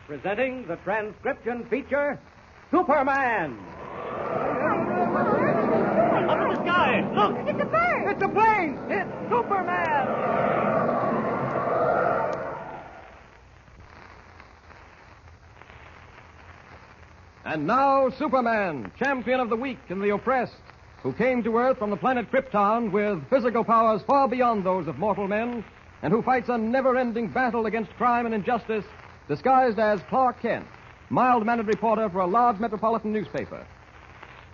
presenting the transcription feature, Superman. Up in the sky! Look! It's a bird! It's a plane! It's Superman! And now, Superman, champion of the weak and the oppressed, who came to Earth from the planet Krypton with physical powers far beyond those of mortal men, and who fights a never-ending battle against crime and injustice, disguised as Clark Kent, mild-mannered reporter for a large metropolitan newspaper.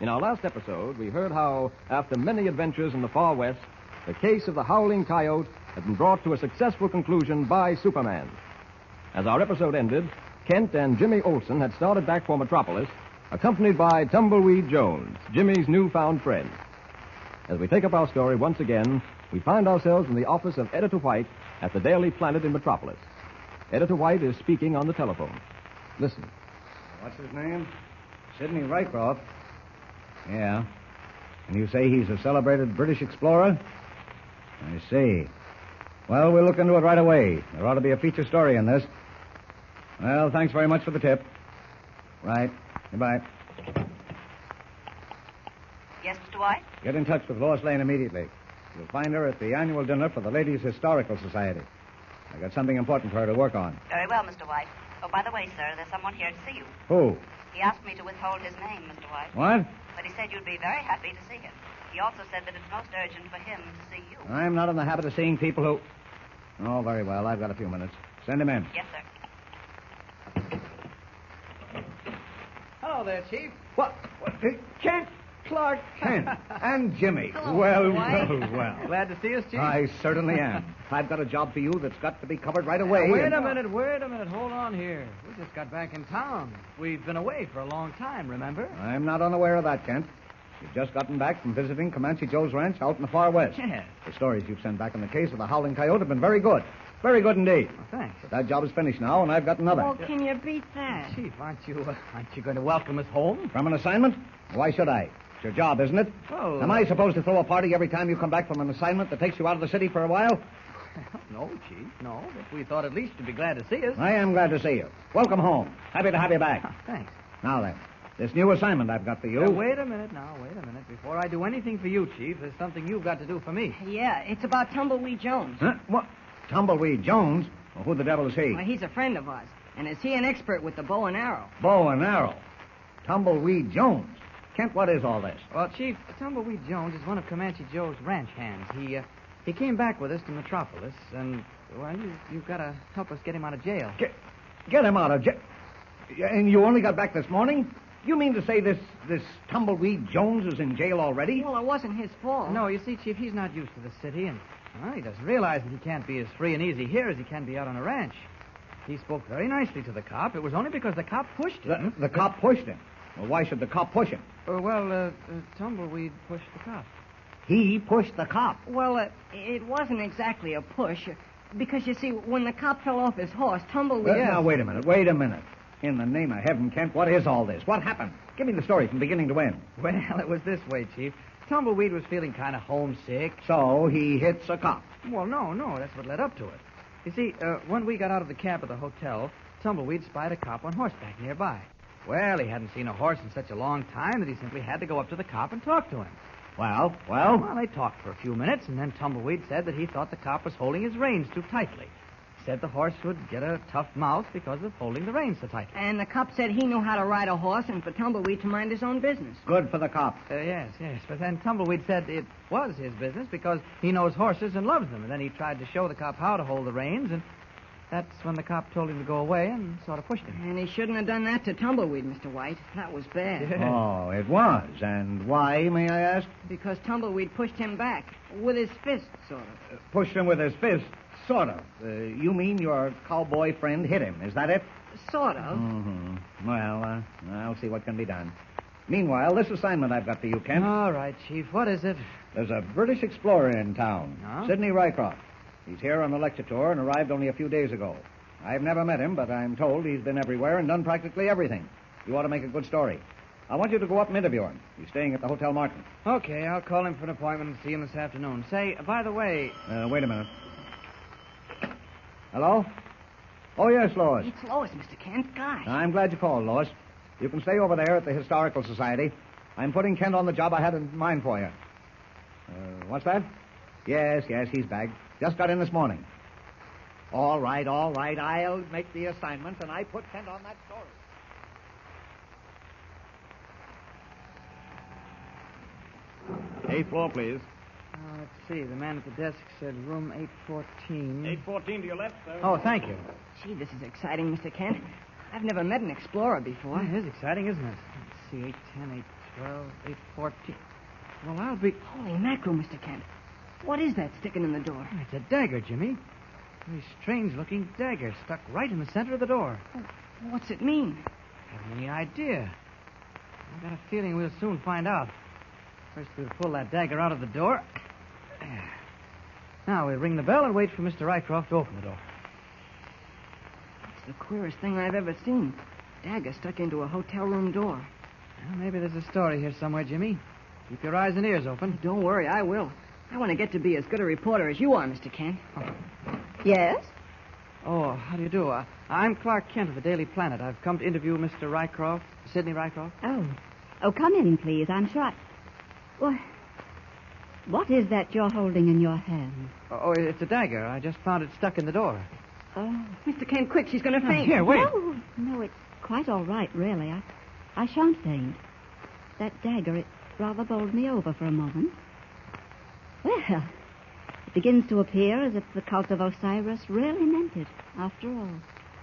In our last episode, we heard how, after many adventures in the far west, the case of the Howling Coyote had been brought to a successful conclusion by Superman. As our episode ended, Kent and Jimmy Olsen had started back for Metropolis, accompanied by Tumbleweed Jones, Jimmy's newfound friend. As we take up our story once again, we find ourselves in the office of Editor White at the Daily Planet in Metropolis. Editor White is speaking on the telephone. Listen. What's his name? Sidney Rycroft. Yeah. And you say he's a celebrated British explorer? I see. Well, we'll look into it right away. There ought to be a feature story in this. Well, thanks very much for the tip. Right. Goodbye. Yes, Mr. White? Get in touch with Lois Lane immediately. You'll find her at the annual dinner for the Ladies' Historical Society. I got something important for her to work on. Very well, Mr. White. Oh, by the way, sir, there's someone here to see you. Who? He asked me to withhold his name, Mr. White. What? But he said you'd be very happy to see him. He also said that it's most urgent for him to see you. I'm not in the habit of seeing people who... Oh, very well. I've got a few minutes. Send him in. Yes, sir. Hello there, Chief. What? Kent Clark Kent and Jimmy. Hello, well, Mr. White. well. Glad to see us, Chief. I certainly am. I've got a job for you that's got to be covered right away. Wait a minute. Hold on here. We just got back in town. We've been away for a long time, remember? I'm not unaware of that, Kent. You've just gotten back from visiting Comanche Joe's ranch out in the far west. Yes. The stories you've sent back in the case of the Howling Coyote have been very good. Very good indeed. Well, thanks. But that job is finished now, and I've got another. Well, can you beat that? Chief, aren't you going to welcome us home? From an assignment? Why should I? It's your job, isn't it? Well, Am I supposed to throw a party every time you come back from an assignment that takes you out of the city for a while? No, Chief, no. But we thought at least you'd be glad to see us. I am glad to see you. Welcome home. Happy to have you back. Thanks. Now then, this new assignment I've got for you. Wait a minute. Before I do anything for you, Chief, there's something you've got to do for me. Yeah, it's about Tumbleweed Jones. Huh? What? Tumbleweed Jones? Well, who the devil is he? Well, he's a friend of ours. And is he an expert with the bow and arrow? Bow and arrow. Tumbleweed Jones. Kent, what is all this? Well, Chief, Tumbleweed Jones is one of Comanche Joe's ranch hands. He came back with us to Metropolis, and, well, you've got to help us get him out of jail. Get him out of jail? And you only got back this morning? You mean to say this Tumbleweed Jones is in jail already? Well, it wasn't his fault. No, you see, Chief, he's not used to the city, and well, he doesn't realize that he can't be as free and easy here as he can be out on a ranch. He spoke very nicely to the cop. It was only because the cop pushed him. The cop pushed him? Well, why should the cop push him? Tumbleweed pushed the cop. He pushed the cop? Well, it wasn't exactly a push. Because, you see, when the cop fell off his horse, Tumbleweed... Now, wait a minute. In the name of heaven, Kent, what is all this? What happened? Give me the story from beginning to end. Well, it was this way, Chief. Tumbleweed was feeling kind of homesick. So he hits a cop. Well, no, that's what led up to it. You see, when we got out of the cab at the hotel, Tumbleweed spied a cop on horseback nearby. Well, he hadn't seen a horse in such a long time that he simply had to go up to the cop and talk to him. Well? Well, they talked for a few minutes, and then Tumbleweed said that he thought the cop was holding his reins too tightly. Said the horse would get a tough mouth because of holding the reins so tightly. And the cop said he knew how to ride a horse and for Tumbleweed to mind his own business. Good for the cop. Yes. But then Tumbleweed said it was his business because he knows horses and loves them. And then he tried to show the cop how to hold the reins, and that's when the cop told him to go away and sort of pushed him. And he shouldn't have done that to Tumbleweed, Mr. White. That was bad. Yeah. Oh, it was. And why, may I ask? Because Tumbleweed pushed him back with his fist, sort of. Pushed him with his fist? Sort of. You mean your cowboy friend hit him, is that it? Sort of. Mm-hmm. Well, I'll see what can be done. Meanwhile, this assignment I've got for you, Kent. All right, Chief. What is it? There's a British explorer in town, Sidney Rycroft. He's here on a lecture tour and arrived only a few days ago. I've never met him, but I'm told he's been everywhere and done practically everything. You ought to make a good story. I want you to go up and interview him. He's staying at the Hotel Martin. Okay, I'll call him for an appointment and see him this afternoon. Say, by the way... Wait a minute. Hello? Oh, yes, Lois. It's Lois, Mr. Kent. Gosh. I'm glad you called, Lois. You can stay over there at the Historical Society. I'm putting Kent on the job I had in mind for you. What's that? Yes, he's bagged. Just got in this morning. All right. I'll make the assignment, and I put Kent on that story. Eighth floor, please. Let's see. The man at the desk said room 814. 814 to your left, sir. Oh, thank you. Gee, this is exciting, Mr. Kent. I've never met an explorer before. Well, it is exciting, isn't it? Let's see. 810, 812, 814. Well, I'll be... Holy mackerel, Mr. Kent. What is that sticking in the door? It's a dagger, Jimmy. Very strange-looking dagger stuck right in the center of the door. What's it mean? Haven't any idea. I've got a feeling we'll soon find out. First, we'll pull that dagger out of the door. There. Now, we'll ring the bell and wait for Mr. Rycroft to open the door. It's the queerest thing I've ever seen. Dagger stuck into a hotel room door. Well, maybe there's a story here somewhere, Jimmy. Keep your eyes and ears open. Don't worry, I will. I want to get to be as good a reporter as you are, Mr. Kent. Yes? Oh, how do you do? I'm Clark Kent of the Daily Planet. I've come to interview Mr. Rycroft, Sidney Rycroft. Oh, come in, please. I'm sure Well, what is that you're holding in your hand? Oh, it's a dagger. I just found it stuck in the door. Oh. Mr. Kent, quick, she's going to faint. Here, wait. No, it's quite all right, really. I shan't faint. That dagger, it rather bowled me over for a moment. Well, it begins to appear as if the cult of Osiris really meant it, after all.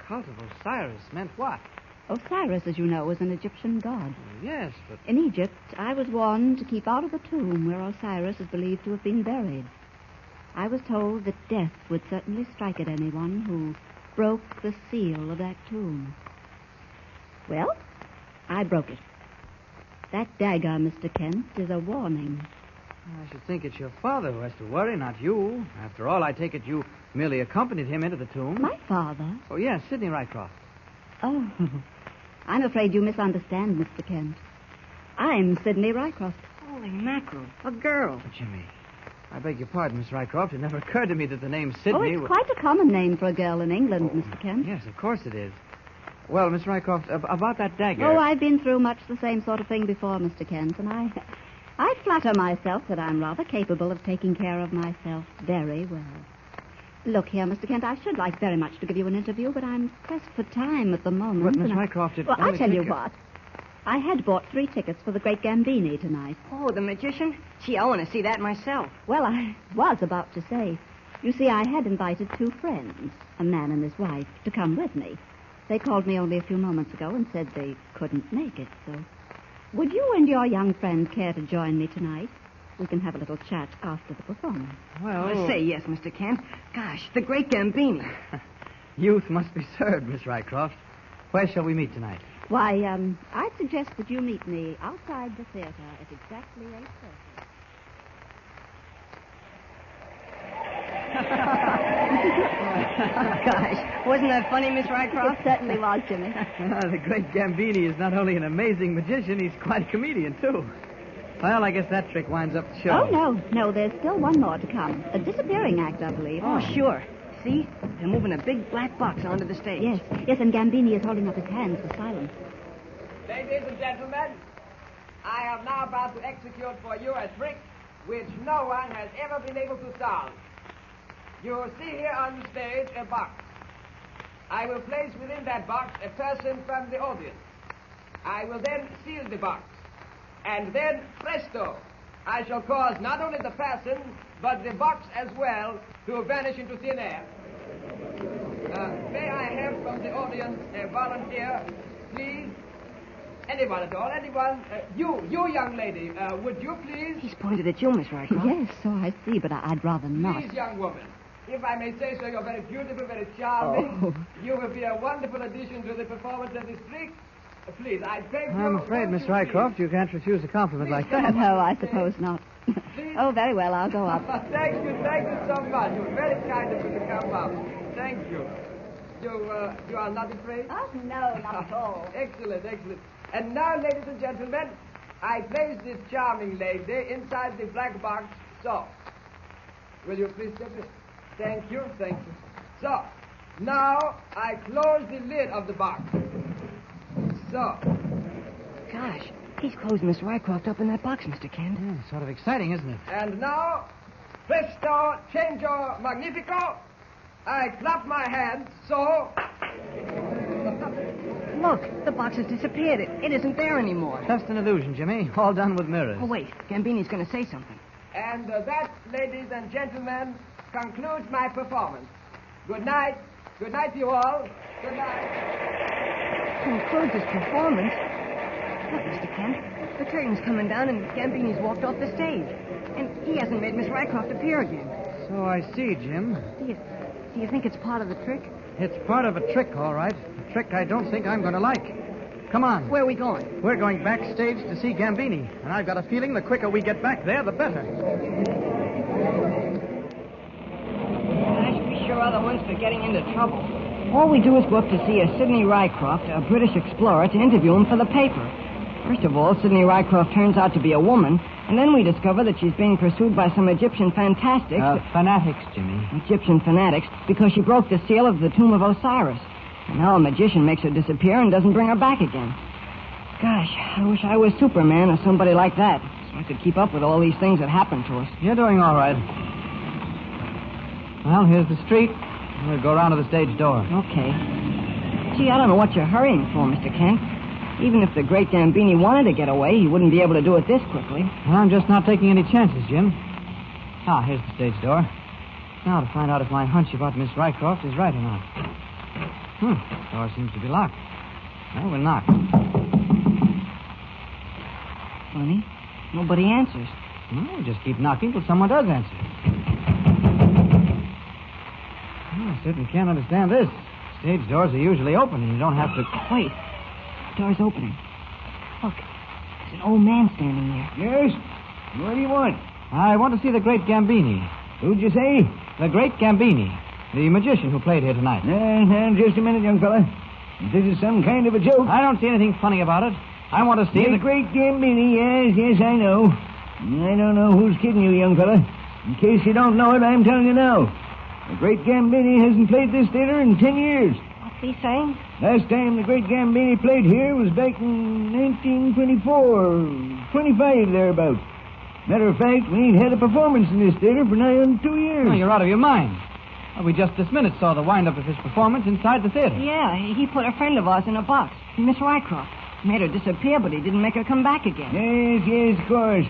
Cult of Osiris meant what? Osiris, as you know, is an Egyptian god. Yes, but... In Egypt, I was warned to keep out of the tomb where Osiris is believed to have been buried. I was told that death would certainly strike at anyone who broke the seal of that tomb. Well, I broke it. That dagger, Mr. Kent, is a warning. I should think it's your father who has to worry, not you. After all, I take it you merely accompanied him into the tomb. My father? Oh, yes, Sidney Rycroft. Oh, I'm afraid you misunderstand, Mr. Kent. I'm Sidney Rycroft. Holy mackerel, a girl. Jimmy, I beg your pardon, Miss Rycroft. It never occurred to me that the name Sidney... Oh, it's quite a common name for a girl in England, Mr. Kent. Yes, of course it is. Well, Miss Rycroft, about that dagger... Oh, I've been through much the same sort of thing before, Mr. Kent, and I flatter myself that I'm rather capable of taking care of myself very well. Look here, Mr. Kent, I should like very much to give you an interview, but I'm pressed for time at the moment. But, Miss Rycroft, Well, I'll tell you what. I had bought 3 tickets for the Great Gambini tonight. Oh, the magician? Gee, I want to see that myself. Well, I was about to say. You see, I had invited 2 friends, a man and his wife, to come with me. They called me only a few moments ago and said they couldn't make it, so... Would you and your young friend care to join me tonight? We can have a little chat after the performance. Well... Say yes, Mr. Kent. Gosh, the great Gambini. Youth must be served, Miss Rycroft. Where shall we meet tonight? Why, I'd suggest that you meet me outside the theater at exactly 8:30. Gosh, wasn't that funny, Miss Rycroft? It certainly was, Jimmy. The great Gambini is not only an amazing magician, he's quite a comedian, too. Well, I guess that trick winds up the show. Oh, no, there's still one more to come. A disappearing act, I believe. Oh, sure. See? They're moving a big black box onto the stage. Yes, and Gambini is holding up his hands for silence. Ladies and gentlemen, I am now about to execute for you a trick which no one has ever been able to solve. You see here on the stage a box. I will place within that box a person from the audience. I will then seal the box. And then, presto, I shall cause not only the person, but the box as well, to vanish into thin air. May I have from the audience a volunteer, please? Anyone at all, anyone? You young lady, would you please? He's pointed at you, Miss Rycroft. Yes, so I see, but I'd rather not. Please, young woman. If I may say so, you're very beautiful, very charming. Oh. You will be a wonderful addition to the performance of this trick. Please, I beg you... I'm afraid, Miss won't you Rycroft, you can't refuse a compliment like that. No, I suppose not. Oh, very well, I'll go up. Thank you so much. You're very kind of you to come up. Thank you. You are not afraid? Oh, no, not at all. Excellent. And now, ladies and gentlemen, I place this charming lady inside the black box. So, will you please step in? Thank you. So, Now, I close the lid of the box. So. Gosh, he's closed Miss Rycroft up in that box, Mr. Kent. Yeah, sort of exciting, isn't it? And now, presto, changeo, magnifico. I clap my hands, so. Look, the box has disappeared. It isn't there anymore. Just an illusion, Jimmy. All done with mirrors. Oh, wait. Gambini's going to say something. And that, ladies and gentlemen, concludes my performance. Good night. Good night to you all. Good night. Concludes his performance? Look, Mr. Kent, the curtain's coming down and Gambini's walked off the stage. And he hasn't made Miss Rycroft appear again. So I see, Jim. Do you think it's part of the trick? It's part of a trick, all right. A trick I don't think I'm going to like. Come on. Where are we going? We're going backstage to see Gambini. And I've got a feeling the quicker we get back there, the better. I should be sure other ones for getting into trouble. All we do is go up to see a Sidney Rycroft, a British explorer, to interview him for the paper. First of all, Sidney Rycroft turns out to be a woman, and then we discover that she's being pursued by some Egyptian fanatics. Fanatics, Jimmy. Egyptian fanatics, because she broke the seal of the tomb of Osiris. And now a magician makes her disappear and doesn't bring her back again. Gosh, I wish I was Superman or somebody like that, so I could keep up with all these things that happened to us. You're doing all right. Well, here's the street. We'll go around to the stage door. Okay. Gee, I don't know what you're hurrying for, Mr. Kent. Even if the great Gambini wanted to get away, he wouldn't be able to do it this quickly. Well, I'm just not taking any chances, Jim. Ah, here's the stage door. Now to find out if my hunch about Miss Rycroft is right or not. The door seems to be locked. Well, we'll knock. Funny. Nobody answers. Well, we'll just keep knocking till someone does answer. Well, I certainly can't understand this. Stage doors are usually open and you don't have to... Wait. The door's opening. Look. There's an old man standing there. Yes? What do you want? I want to see the great Gambini. Who'd you say? The great Gambini. The magician who played here tonight. Just a minute, young fella. If this is some kind of a joke... I don't see anything funny about it. I want to see the great Gambini, yes, I know. I don't know who's kidding you, young fella. In case you don't know it, I'm telling you now. The great Gambini hasn't played this theater in 10 years. What's he saying? Last time the great Gambini played here was back in 1924, 25 thereabouts. Matter of fact, we ain't had a performance in this theater for nigh on 2 years. Oh, you're out of your mind. Well, we just this minute saw the wind-up of his performance inside the theater. Yeah, he put a friend of ours in a box, Miss Rycroft. Made her disappear, but he didn't make her come back again. Yes, of course.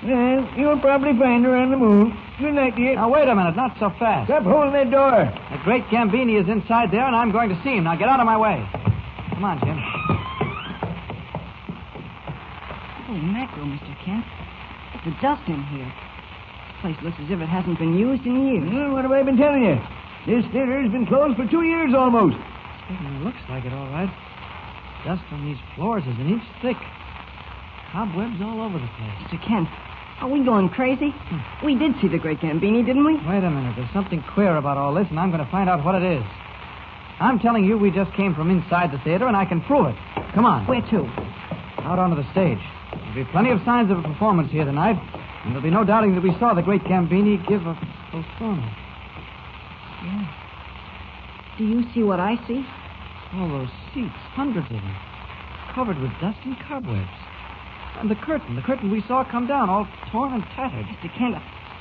Well, you'll probably find her on the move. Good night, dear. Now, wait a minute, not so fast. Stop holding that door. The great Gambini is inside there, and I'm going to see him. Now, get out of my way. Come on, Jim. Holy mackerel, Mr. Kent. Look, the dust in here. This place looks as if it hasn't been used in years. Well, what have I been telling you? This theater has been closed for 2 years almost. It looks like it, all right. Dust on these floors is an inch thick. Cobwebs all over the place. Mr. Kent, are we going crazy? We did see the great Gambini, didn't we? Wait a minute. There's something queer about all this, and I'm going to find out what it is. I'm telling you, we just came from inside the theater, and I can prove it. Come on. Where to? Out onto the stage. There'll be plenty of signs of a performance here tonight, and there'll be no doubting that we saw the great Gambini give a performance. Yeah. Do you see what I see? All those seats, hundreds of them, covered with dust and cobwebs. And the curtain we saw come down, all torn and tattered. Mr. Kent,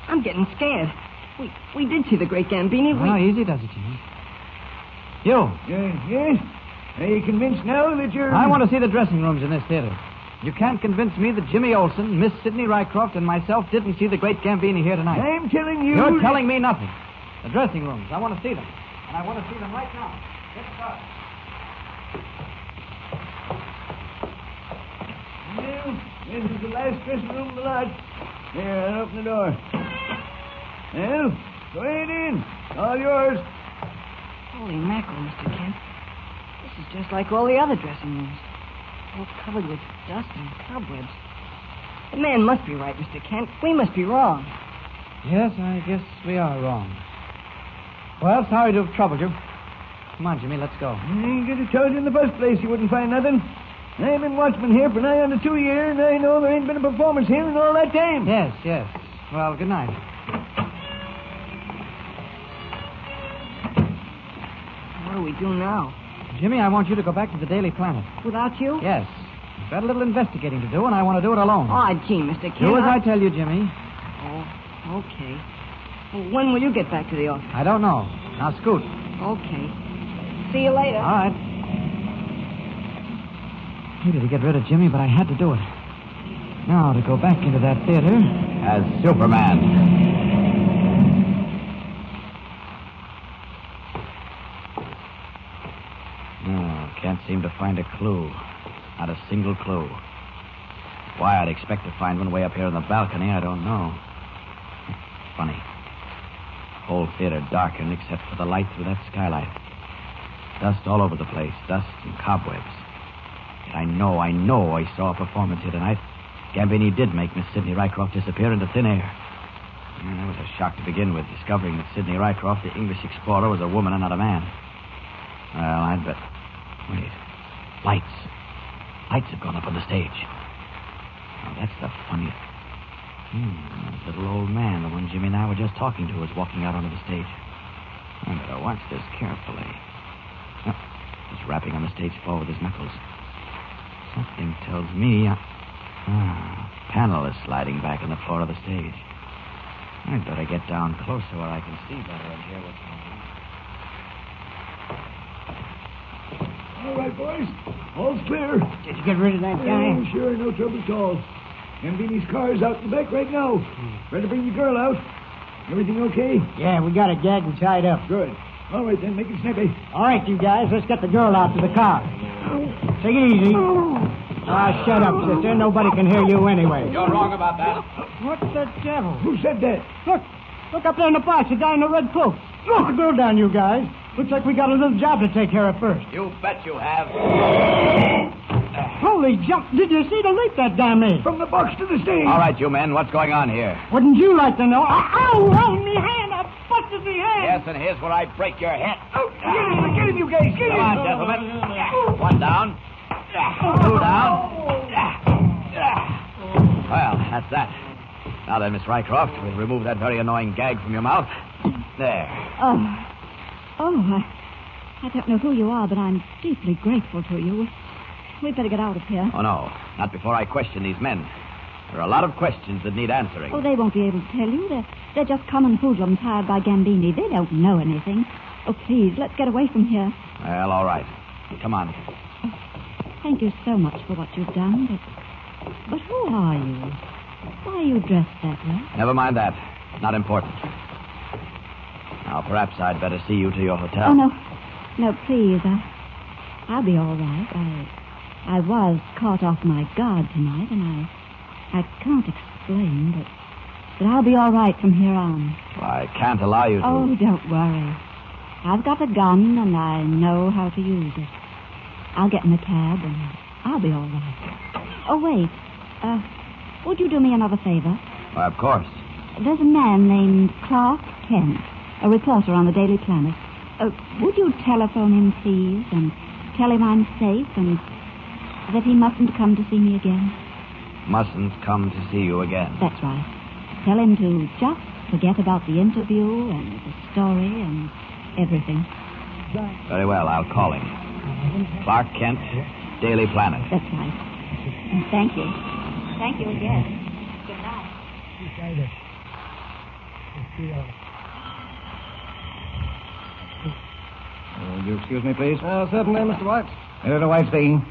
I'm getting scared. We did see the great Gambini. How easy does it, Jimmy? You. Yes? Are you convinced now that you're... I want to see the dressing rooms in this theater. You can't convince me that Jimmy Olsen, Miss Sidney Rycroft, and myself didn't see the great Gambini here tonight. I'm telling you... You're telling me nothing. The dressing rooms, I want to see them. And I want to see them right now. Get started. Well, this is the last dressing room of the lot. There, I'll open the door. Well, go ahead in. All yours. Holy mackerel, Mr. Kent. This is just like all the other dressing rooms. All covered with dust and cobwebs. The man must be right, Mr. Kent. We must be wrong. Yes, I guess we are wrong. Well, sorry to have troubled you. Come on, Jimmy, let's go. I could have told you in the first place you wouldn't find nothing. I've been watchman here for nigh on 2 years, and I know there ain't been a performance here in all that time. Yes. Well, good night. we do now? Jimmy, I want you to go back to the Daily Planet. Without you? Yes. You've got a little investigating to do, and I want to do it alone. Oh, gee, Mr. Kent. Do as I tell you, Jimmy. Oh, okay. Well, when will you get back to the office? I don't know. Now, scoot. Okay. See you later. All right. Hated to get rid of Jimmy, but I had to do it. Now, to go back into that theater As Superman. Can't seem to find a clue. Not a single clue. Why I'd expect to find one way up here on the balcony, I don't know. Funny. Whole theater darkened except for the light through that skylight. Dust all over the place. Dust and cobwebs. Yet I know I saw a performance here tonight. Gambini did make Miss Sidney Rycroft disappear into thin air. And that was a shock to begin with, discovering that Sidney Rycroft, the English explorer, was a woman and not a man. Well, I'd bet... Wait. Lights. Lights have gone up on the stage. Now, that's the funniest... That little old man, the one Jimmy and I were just talking to, is walking out onto the stage. I better watch this carefully. Oh, he's rapping on the stage floor with his knuckles. Something tells me... panel is sliding back on the floor of the stage. I'd better get down closer where I can see better and hear what's going on. All right, boys. All's clear. Did you get rid of that guy? Oh, sure. No trouble at all. Gambini's car's out in the back right now. Better bring the girl out. Everything okay? Yeah, we got it gagged and tied up. Good. All right, then. Make it snappy. All right, you guys, let's get the girl out to the car. Take it easy. Shut up, sister. Nobody can hear you anyway. You're wrong about that. What the devil? Who said that? Look up there in the box, the guy in the red cloak. Look the girl down, you guys. Looks like we got a little job to take care of first. You bet you have. Holy jump. Did you see the leap that guy made? From the box to the stage. All right, you men, what's going on here? Wouldn't you like to know? Ow, me hand. I busted me hand. Yes, and here's where I break your head. Oh, get him, you guys. Get him. Come on, gentlemen. One down. Two down. Well, that's that. Now then, Miss Rycroft, we'll remove that very annoying gag from your mouth. There. I don't know who you are, but I'm deeply grateful to you. We'd better get out of here. Oh, no. Not before I question these men. There are a lot of questions that need answering. Oh, they won't be able to tell you. They're just common hoodlums hired by Gambini. They don't know anything. Oh, please, let's get away from here. Well, all right. Come on. Thank you so much for what you've done, but who are you? Why are you dressed that way? Never mind that. Not important. Now, perhaps I'd better see you to your hotel. Oh, no. No, please. I'll be all right. I was caught off my guard tonight, and I can't explain, but I'll be all right from here on. Well, I can't allow you to... Oh, don't worry. I've got a gun, and I know how to use it. I'll get in the cab, and I'll be all right. Oh, wait. Would you do me another favor? Well, of course. There's a man named Clark Kent, a reporter on the Daily Planet. Would you telephone him, please, and tell him I'm safe and that he mustn't come to see me again? Mustn't come to see you again. That's right. Tell him to just forget about the interview and the story and everything. Very well, I'll call him. Clark Kent, Daily Planet. That's right. And thank you. Thank you again. Good night. Will you excuse me, please? Certainly, Mr. White. Editor White speaking.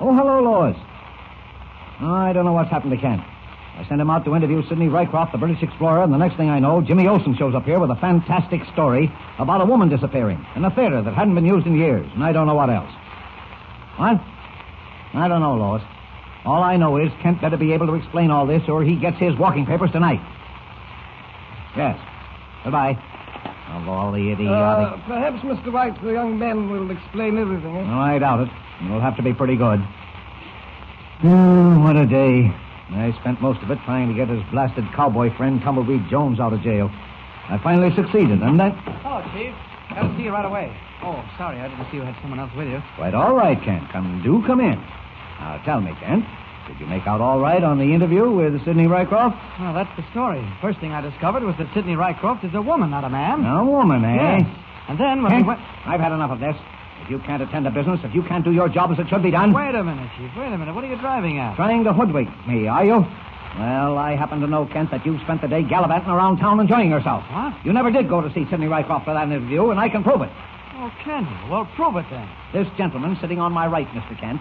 Oh, hello, Lois. I don't know what's happened to Kent. I sent him out to interview Sidney Rycroft, the British explorer, and the next thing I know, Jimmy Olsen shows up here with a fantastic story about a woman disappearing in a theater that hadn't been used in years, and I don't know what else. What? I don't know, Lois. All I know is Kent better be able to explain all this, or he gets his walking papers tonight. Yes. Goodbye. Of all the idiotic... Perhaps, Mr. White, the young man will explain everything. Eh? No, I doubt it. It'll have to be pretty good. Oh, what a day. I spent most of it trying to get his blasted cowboy friend Tumbleweed Jones out of jail. I finally succeeded, and then... Hello, Chief. Got to see you right away. Oh, sorry, I didn't see you had someone else with you. Quite all right, Kent. Come in. Now, tell me, Kent, did you make out all right on the interview with Sidney Rycroft? Well, that's the story. First thing I discovered was that Sidney Rycroft is a woman, not a man. A woman, eh? Yes. And then when Kent, we went... I've had enough of this. If you can't attend to business, if you can't do your job as it should be done... Wait a minute, Chief. Wait a minute. What are you driving at? Trying to hoodwink me, are you? Well, I happen to know, Kent, that you spent the day gallivanting around town enjoying yourself. What? You never did go to see Sidney Rycroft for that interview, and I can prove it. Oh, can you? Well, prove it then. This gentleman sitting on my right, Mr. Kent.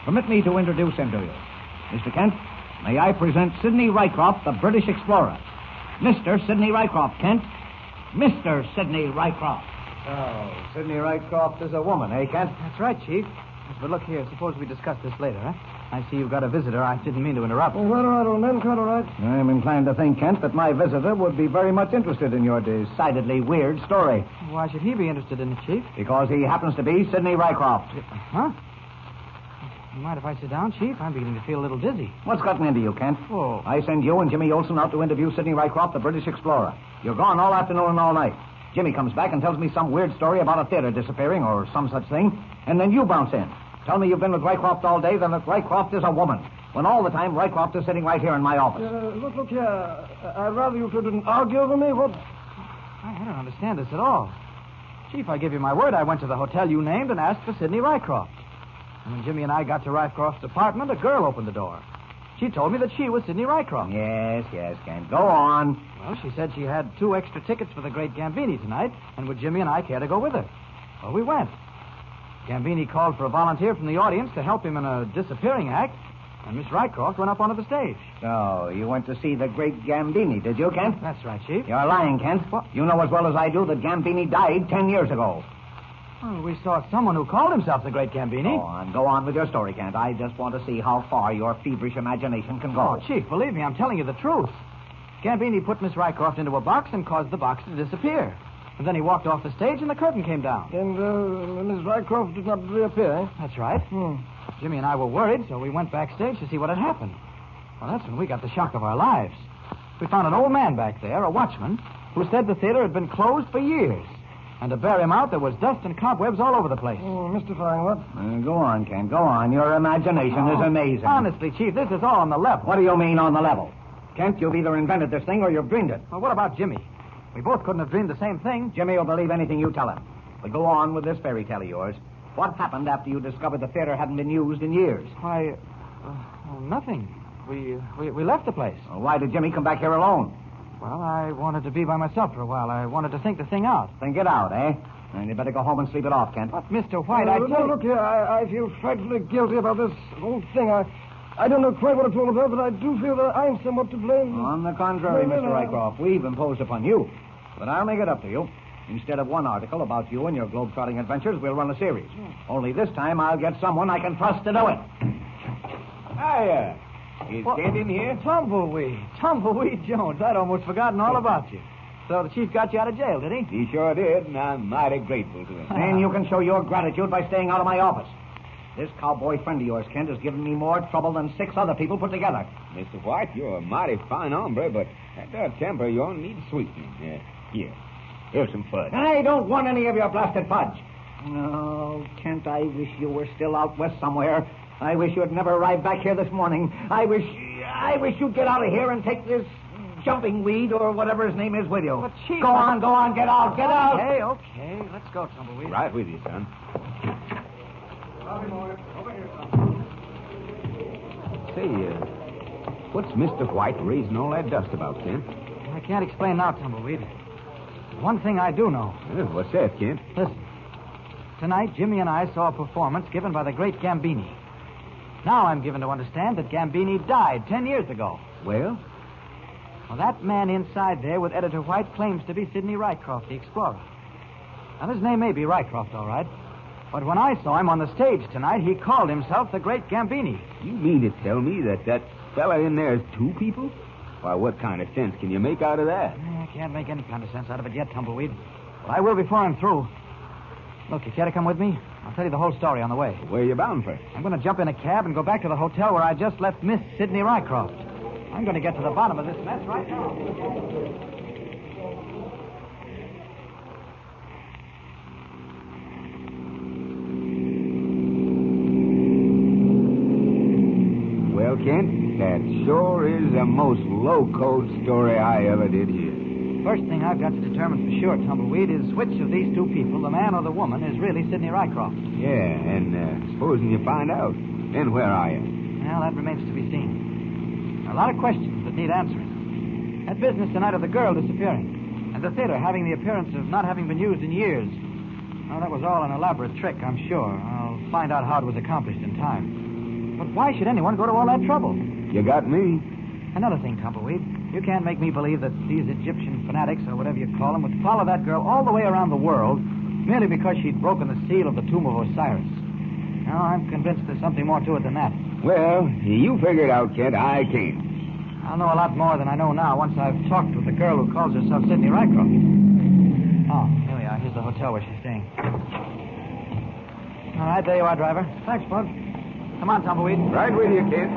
Permit me to introduce him to you. Mr. Kent, may I present Sidney Rycroft, the British explorer. Mr. Sidney Rycroft, Kent. Mr. Sidney Rycroft. Oh, Sidney Rycroft is a woman, eh, Kent? That's right, Chief. Yes, but look here. Suppose we discuss this later, huh? I see you've got a visitor. I didn't mean to interrupt. Quite all right, old man. Quite all right. I'm inclined to think, Kent, that my visitor would be very much interested in your decidedly weird story. Why should he be interested in it, Chief? Because he happens to be Sidney Rycroft. Huh? You mind if I sit down, Chief? I'm beginning to feel a little dizzy. What's gotten into you, Kent? Oh. I send you and Jimmy Olsen out to interview Sidney Rycroft, the British explorer. You're gone all afternoon and all night. Jimmy comes back and tells me some weird story about a theater disappearing or some such thing, and then you bounce in. Tell me you've been with Rycroft all day, then that Rycroft is a woman, when all the time Rycroft is sitting right here in my office. Look here. I'd rather you two didn't argue over me. What? I don't understand this at all. Chief, I give you my word. I went to the hotel you named and asked for Sidney Rycroft. And when Jimmy and I got to Rycroft's apartment, a girl opened the door. She told me that she was Sidney Rycroft. Yes, Kent. Go on. Well, she said she had 2 extra tickets for the Great Gambini tonight, and would Jimmy and I care to go with her? Well, we went. Gambini called for a volunteer from the audience to help him in a disappearing act, and Miss Rycroft went up onto the stage. So, you went to see the great Gambini, did you, Kent? That's right, Chief. You're lying, Kent. What? You know as well as I do that Gambini died 10 years ago. Well, we saw someone who called himself the Great Gambini. Go on with your story, Kent. I just want to see how far your feverish imagination can go. Oh, Chief, believe me, I'm telling you the truth. Gambini put Miss Rycroft into a box and caused the box to disappear. And then he walked off the stage and the curtain came down. And Miss Rycroft did not reappear, eh? That's right. Jimmy and I were worried, so we went backstage to see what had happened. Well, that's when we got the shock of our lives. We found an old man back there, a watchman, who said the theater had been closed for years. And to bear him out, there was dust and cobwebs all over the place. Mystifying, what? Go on, Kent. Go on. Your imagination is amazing. Honestly, Chief, this is all on the level. What do you mean on the level? Kent, you've either invented this thing or you've dreamed it. Well, what about Jimmy? We both couldn't have dreamed the same thing. Jimmy will believe anything you tell him. But go on with this fairy tale of yours. What happened after you discovered the theater hadn't been used in years? Why, nothing. We left the place. Well, why did Jimmy come back here alone? Well, I wanted to be by myself for a while. I wanted to think the thing out. Think it out, eh? And you better go home and sleep it off, Kent. But, Mr. White, I tell you... Look here, I feel frightfully guilty about this whole thing. I don't know quite what it's all about, but I do feel that I'm somewhat to blame. On the contrary, Mr. Rycroft, we've imposed upon you. But I'll make it up to you. Instead of one article about you and your globe-trotting adventures, we'll run a series. Only this time I'll get someone I can trust to do it. Hiya. Is Kent in here? Tumbleweed Jones. I'd almost forgotten all about you. So the chief got you out of jail, did he? He sure did, and I'm mighty grateful to him. And you can show your gratitude by staying out of my office. This cowboy friend of yours, Kent, has given me more trouble than 6 other people put together. Mr. White, you're a mighty fine hombre, but that temper of yours needs sweetening. Here's some fudge. I don't want any of your blasted fudge. Oh, Kent, I wish you were still out west somewhere. I wish you had never arrived back here this morning. I wish you'd get out of here and take this jumping weed or whatever his name is with you. But, Chief... Go on, get out. Okay. Let's go, Tumbleweed. Right with you, son. Say, what's Mr. White raising all that dust about, Kent? I can't explain now, Tumbleweed. One thing I do know. What's that, Kent? Listen. Tonight, Jimmy and I saw a performance given by the great Gambini. Now I'm given to understand that Gambini died 10 years ago. Well? Well, that man inside there with Editor White claims to be Sidney Rycroft, the explorer. Now, his name may be Rycroft, all right. But when I saw him on the stage tonight, he called himself the Great Gambini. You mean to tell me that fella in there is 2 people? Why, what kind of sense can you make out of that? I can't make any kind of sense out of it yet, Tumbleweed. But I will before I'm through. Look, you care to come with me? I'll tell you the whole story on the way. Where are you bound for? I'm going to jump in a cab and go back to the hotel where I just left Miss Sidney Rycroft. I'm going to get to the bottom of this mess right now. Well, Kent, that sure is the most low-code story I ever did hear. First thing I've got to determine for sure, Tumbleweed, is which of these two people, the man or the woman, is really Sidney Rycroft. Yeah, and supposing you find out, then where are you? Well, that remains to be seen. A lot of questions that need answering. That business tonight of the girl disappearing, and the theater having the appearance of not having been used in years. Oh, that was all an elaborate trick, I'm sure. I'll find out how it was accomplished in time. But why should anyone go to all that trouble? You got me. Another thing, Tumbleweed. You can't make me believe that these Egyptian fanatics, or whatever you call them, would follow that girl all the way around the world merely because she'd broken the seal of the tomb of Osiris. No, I'm convinced there's something more to it than that. Well, you figure it out, kid. I can't. I'll know a lot more than I know now once I've talked with the girl who calls herself Sidney Rycroft. Oh, here we are. Here's the hotel where she's staying. All right, there you are, driver. Thanks, Bud. Come on, Tumbleweed. Right with you, kid.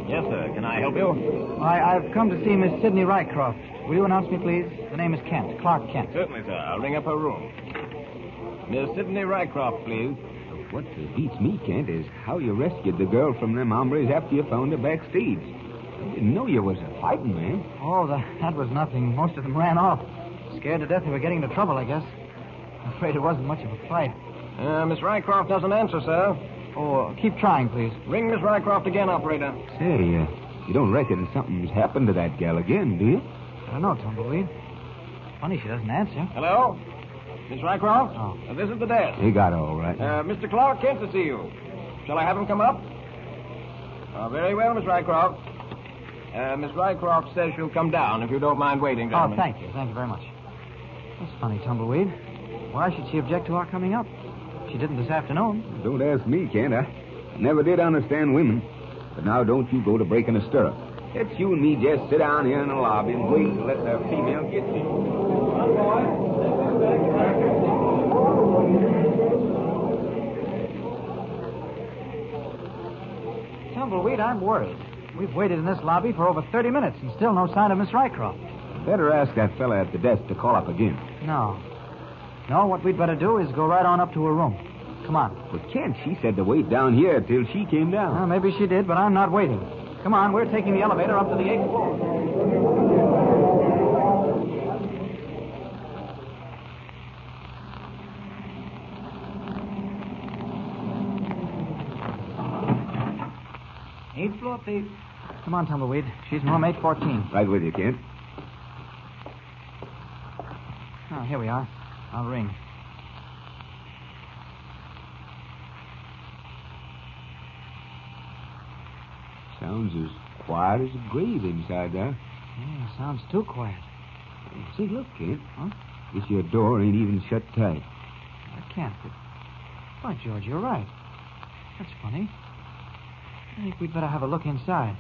Yes, sir. Can I help you? I've come to see Miss Sidney Rycroft. Will you announce me, please? The name is Kent, Clark Kent. Certainly, sir. I'll ring up her room. Miss Sidney Rycroft, please. What beats me, Kent, is how you rescued the girl from them hombres after you found her backstage. I didn't know you was a fighting man. Oh, that was nothing. Most of them ran off. Scared to death they were getting into trouble, I guess. I'm afraid it wasn't much of a fight. Miss Rycroft doesn't answer, sir. Oh, keep trying, please. Ring Miss Rycroft again, operator. Say, you don't reckon something's happened to that gal again, do you? I don't know, Tumbleweed. Funny she doesn't answer. Hello? Miss Rycroft? Oh. This is the desk. You got it all right. Mr. Clark Kent to see you. Shall I have him come up? Very well, Miss Rycroft. Miss Rycroft says she'll come down if you don't mind waiting, gentlemen. Oh, thank you. Thank you very much. That's funny, Tumbleweed. Why should she object to our coming up? She didn't this afternoon. Don't ask me, Kent. I never did understand women. But now don't you go to breaking a stirrup. It's you and me just sit down here in the lobby and wait to let the female get to you. Tumbleweed, I'm worried. We've waited in this lobby for over 30 minutes and still no sign of Miss Rycroft. Better ask that fella at the desk to call up again. No, what we'd better do is go right on up to her room. Come on. But Kent, she said to wait down here till she came down. Well, maybe she did, but I'm not waiting. Come on, we're taking the elevator up to the 8th floor. Eighth floor, please. Come on, Tumbleweed. She's in room 814. Right with you, Kent. Oh, here we are. I'll ring. Sounds as quiet as a grave inside there. Yeah, sounds too quiet. See, look, Kent. Huh? This your door ain't even shut tight. I can't. But... By George, you're right. That's funny. I think we'd better have a look inside.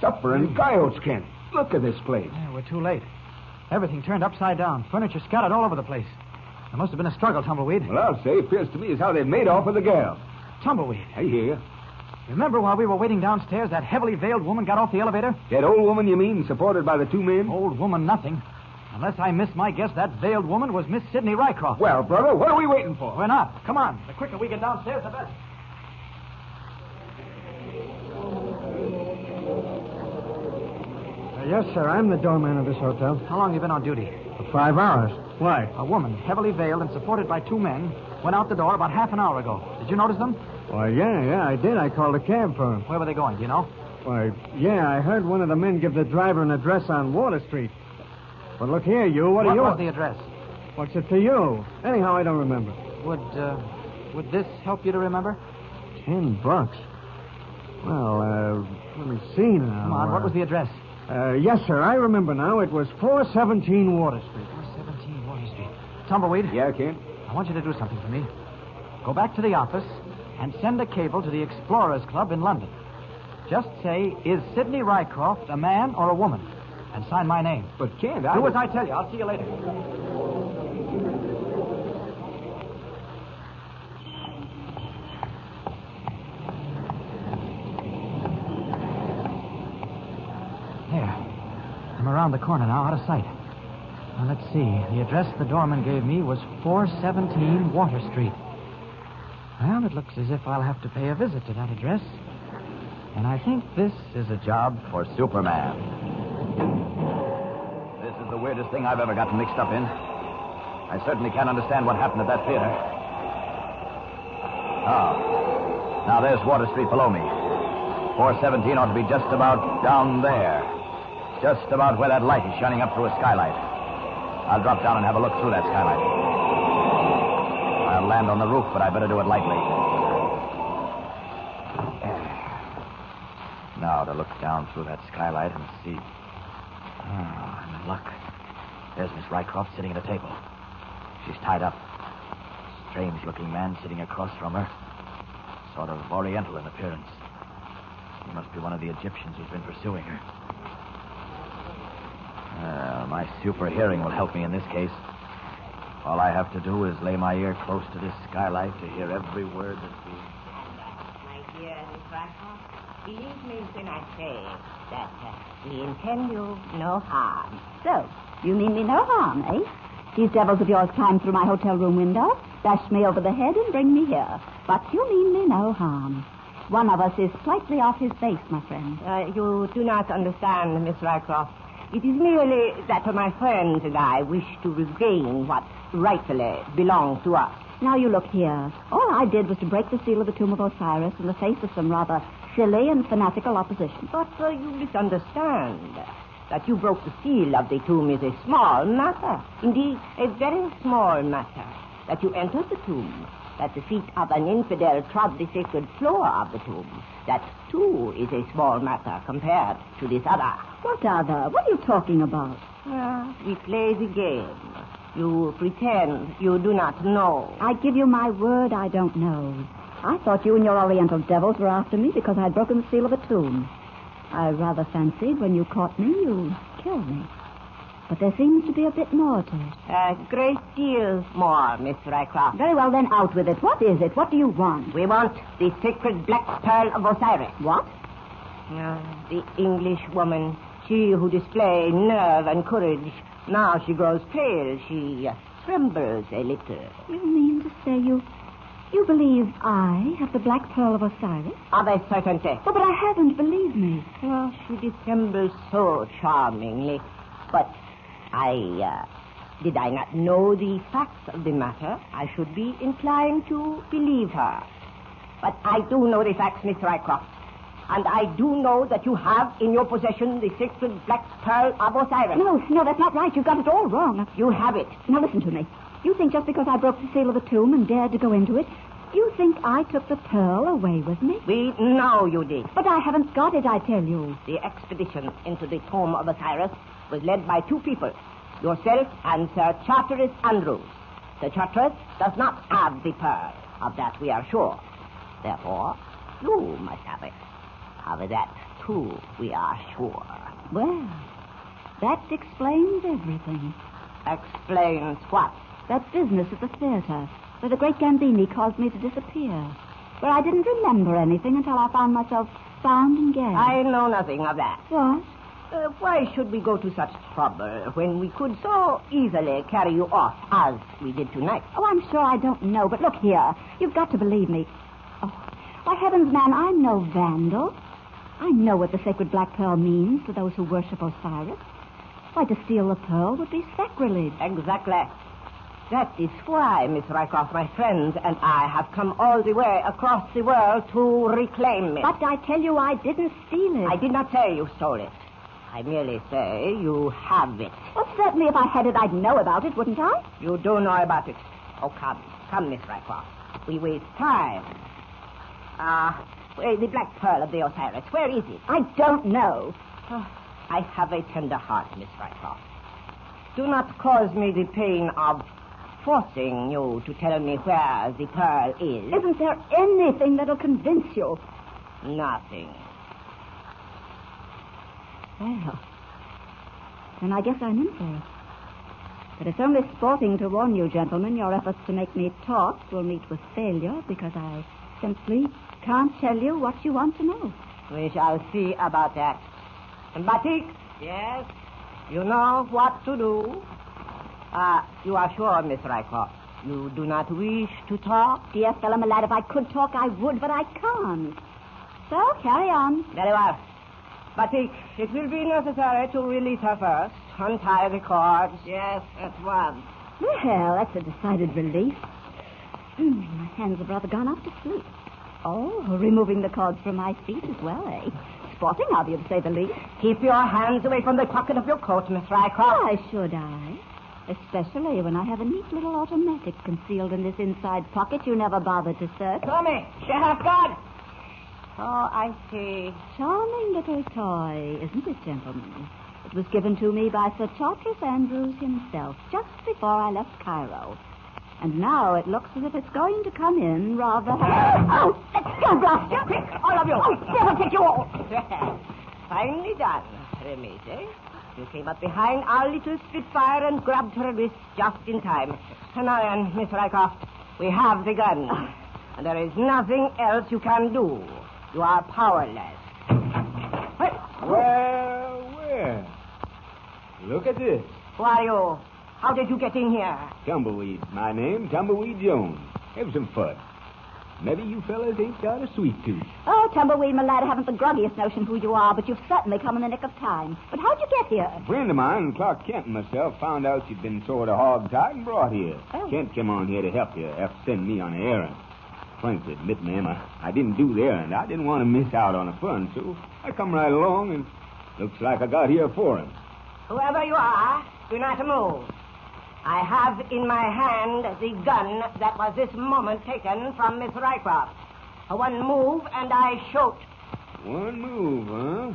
Suffering coyotes, Kent. Look at this place. Yeah, we're too late. Everything turned upside down. Furniture scattered all over the place. There must have been a struggle, Tumbleweed. Well, I'll say it appears to me as how they made off with the gal. Tumbleweed. I hear you. Remember while we were waiting downstairs, that heavily veiled woman got off the elevator? That old woman, you mean, supported by the two men? Old woman, nothing. Unless I miss my guess, that veiled woman was Miss Sidney Rycroft. Well, brother, what are we waiting for? We're not. Come on. The quicker we get downstairs, the better. Yes, sir. I'm the doorman of this hotel. How long have you been on duty? For 5 hours. Why? A woman, heavily veiled and supported by two men, went out the door about half an hour ago. Did you notice them? Why, yeah, I did. I called a cab for him. Where were they going, do you know? Why, yeah, I heard one of the men give the driver an address on Water Street. But look here, you, what are you... What was the address? What's it to you? Anyhow, I don't remember. Would this help you to remember? $10. Well, let me see now. Come on, what was the address? Yes, sir, I remember now. It was 417 Water Street. 417 Water Street. Tumbleweed? Yeah, Kent? I want you to do something for me. Go back to the office and send a cable to the Explorers Club in London. Just say, is Sidney Rycroft a man or a woman? And sign my name. But, Kent, Do as I tell you. I'll see you later. There. I'm around the corner now, out of sight. Now, let's see. The address the doorman gave me was 417 Water Street. Well, it looks as if I'll have to pay a visit to that address. And I think this is a job For Superman. This is the weirdest thing I've ever gotten mixed up in. I certainly can't understand what happened at that theater. Oh. Now there's Water Street below me. 417 ought to be just about down there. Just about where that light is shining up through a skylight. I'll drop down and have a look through that skylight. I'll land on the roof, but I better do it lightly. Now to look down through that skylight and see. Oh, I'm in luck. There's Miss Rycroft sitting at a table. She's tied up. Strange-looking man sitting across from her. Sort of oriental in appearance. He must be one of the Egyptians who's been pursuing her. My super hearing will help me in this case. All I have to do is lay my ear close to this skylight to hear every word that's being... My dear Miss Rycroft, believe me when I say that we intend you no harm. So, you mean me no harm, eh? These devils of yours climbed through my hotel room window, bashed me over the head, and bring me here. But you mean me no harm. One of us is slightly off his base, my friend. You do not understand, Miss Rycroft. It is merely that my friends and I wish to regain what rightfully belongs to us. Now you look here. All I did was to break the seal of the tomb of Osiris in the face of some rather silly and fanatical opposition. But you misunderstand. That you broke the seal of the tomb is a small matter. Indeed, a very small matter. That you entered the tomb. That the feet of an infidel trod the sacred floor of the tomb. That, too, is a small matter compared to this other. What other? What are you talking about? We play the game. You pretend you do not know. I give you my word I don't know. I thought you and your Oriental devils were after me because I'd broken the seal of a tomb. I rather fancied when you caught me, you'd kill me. But there seems to be a bit more to it. A great deal more, Miss Rycroft. Very well, then, out with it. What is it? What do you want? We want the sacred black pearl of Osiris. What? The English woman, she who displayed nerve and courage. Now she grows pale. She trembles a little. You mean to say you believe I have the black pearl of Osiris? Of a certainty. Oh, but I haven't, believe me. Well, she dissembles so charmingly. But did I not know the facts of the matter, I should be inclined to believe her. But I do know the facts, Miss Rycroft. And I do know that you have in your possession the sacred black pearl of Osiris. No, that's not right. You've got it all wrong. You have it. Now, listen to me. You think just because I broke the seal of the tomb and dared to go into it, you think I took the pearl away with me? We know you did. But I haven't got it, I tell you. The expedition into the tomb of Osiris was led by two people, yourself and Sir Charteris Andrews. Sir Charteris does not have the pearl. Of that we are sure. Therefore, you must have it. Of that, too, we are sure. Well, that explains everything. Explains what? That business at the theater, where the great Gambini caused me to disappear. Where I didn't remember anything until I found myself bound and gagged. I know nothing of that. What? Why should we go to such trouble when we could so easily carry you off as we did tonight? Oh, I'm sure I don't know, but look here. You've got to believe me. Oh, why, heavens, man, I'm no vandal. I know what the sacred black pearl means to those who worship Osiris. Why, to steal the pearl would be sacrilege. Exactly. That is why, Miss Rycroft, my friends and I have come all the way across the world to reclaim it. But I tell you, I didn't steal it. I did not say you stole it. I merely say you have it. Well, certainly if I had it, I'd know about it, wouldn't I? You do know about it. Oh, come, Miss Rycroft. We waste time. The black pearl of the Osiris, where is it? I don't know. Oh, I have a tender heart, Miss Rycroft. Do not cause me the pain of forcing you to tell me where the pearl is. Isn't there anything that'll convince you? Nothing. Well, then I guess I'm in for it. But it's only sporting to warn you, gentlemen, your efforts to make me talk will meet with failure because I simply can't tell you what you want to know. We shall see about that. Batik? Yes? You know what to do? You are sure, Miss Rycroft, You do not wish to talk? Dear fellow, my lad, if I could talk, I would, but I can't. So, carry on. Very well. But it will be necessary to release her first. Untie the cords. Yes, at once. Well, that's a decided relief. My hands have rather gone off to sleep. Oh, removing the cords from my feet as well, eh? Sporting of you, to say the least. Keep your hands away from the pocket of your coat, Miss Rycroft. Why should I? Especially when I have a neat little automatic concealed in this inside pocket you never bothered to search. Tommy, Sheriff God. Oh, I see. Charming little toy, isn't it, gentlemen? It was given to me by Sir Charteris Andrews himself just before I left Cairo. And now it looks as if it's going to come in rather... Oh, let's go, blast you! Quick, all of you! Oh, never take you all! Finely done, Remese. You came up behind our little Spitfire and grabbed her wrist just in time. And now then, Miss Rycroft, we have the gun. And there is nothing else you can do. You are powerless. Well. Look at this. Who are you? How did you get in here? Tumbleweed. My name, Tumbleweed Jones. Have some fun. Maybe you fellas ain't got a sweet tooth. Oh, Tumbleweed, my lad, I haven't the grubbiest notion who you are, but you've certainly come in the nick of time. But how'd you get here? A friend of mine, Clark Kent and myself, found out you'd been sort of hog-tied and brought here. Oh. Kent came on here to help you after sending me on an errand. Frankly, admit, ma'am, I didn't do the errand. I didn't want to miss out on the fun, so I come right along, and looks like I got here for him. Whoever you are, do not move. I have in my hand the gun that was this moment taken from Miss Rycroft. One move, and I shoot. One move, huh?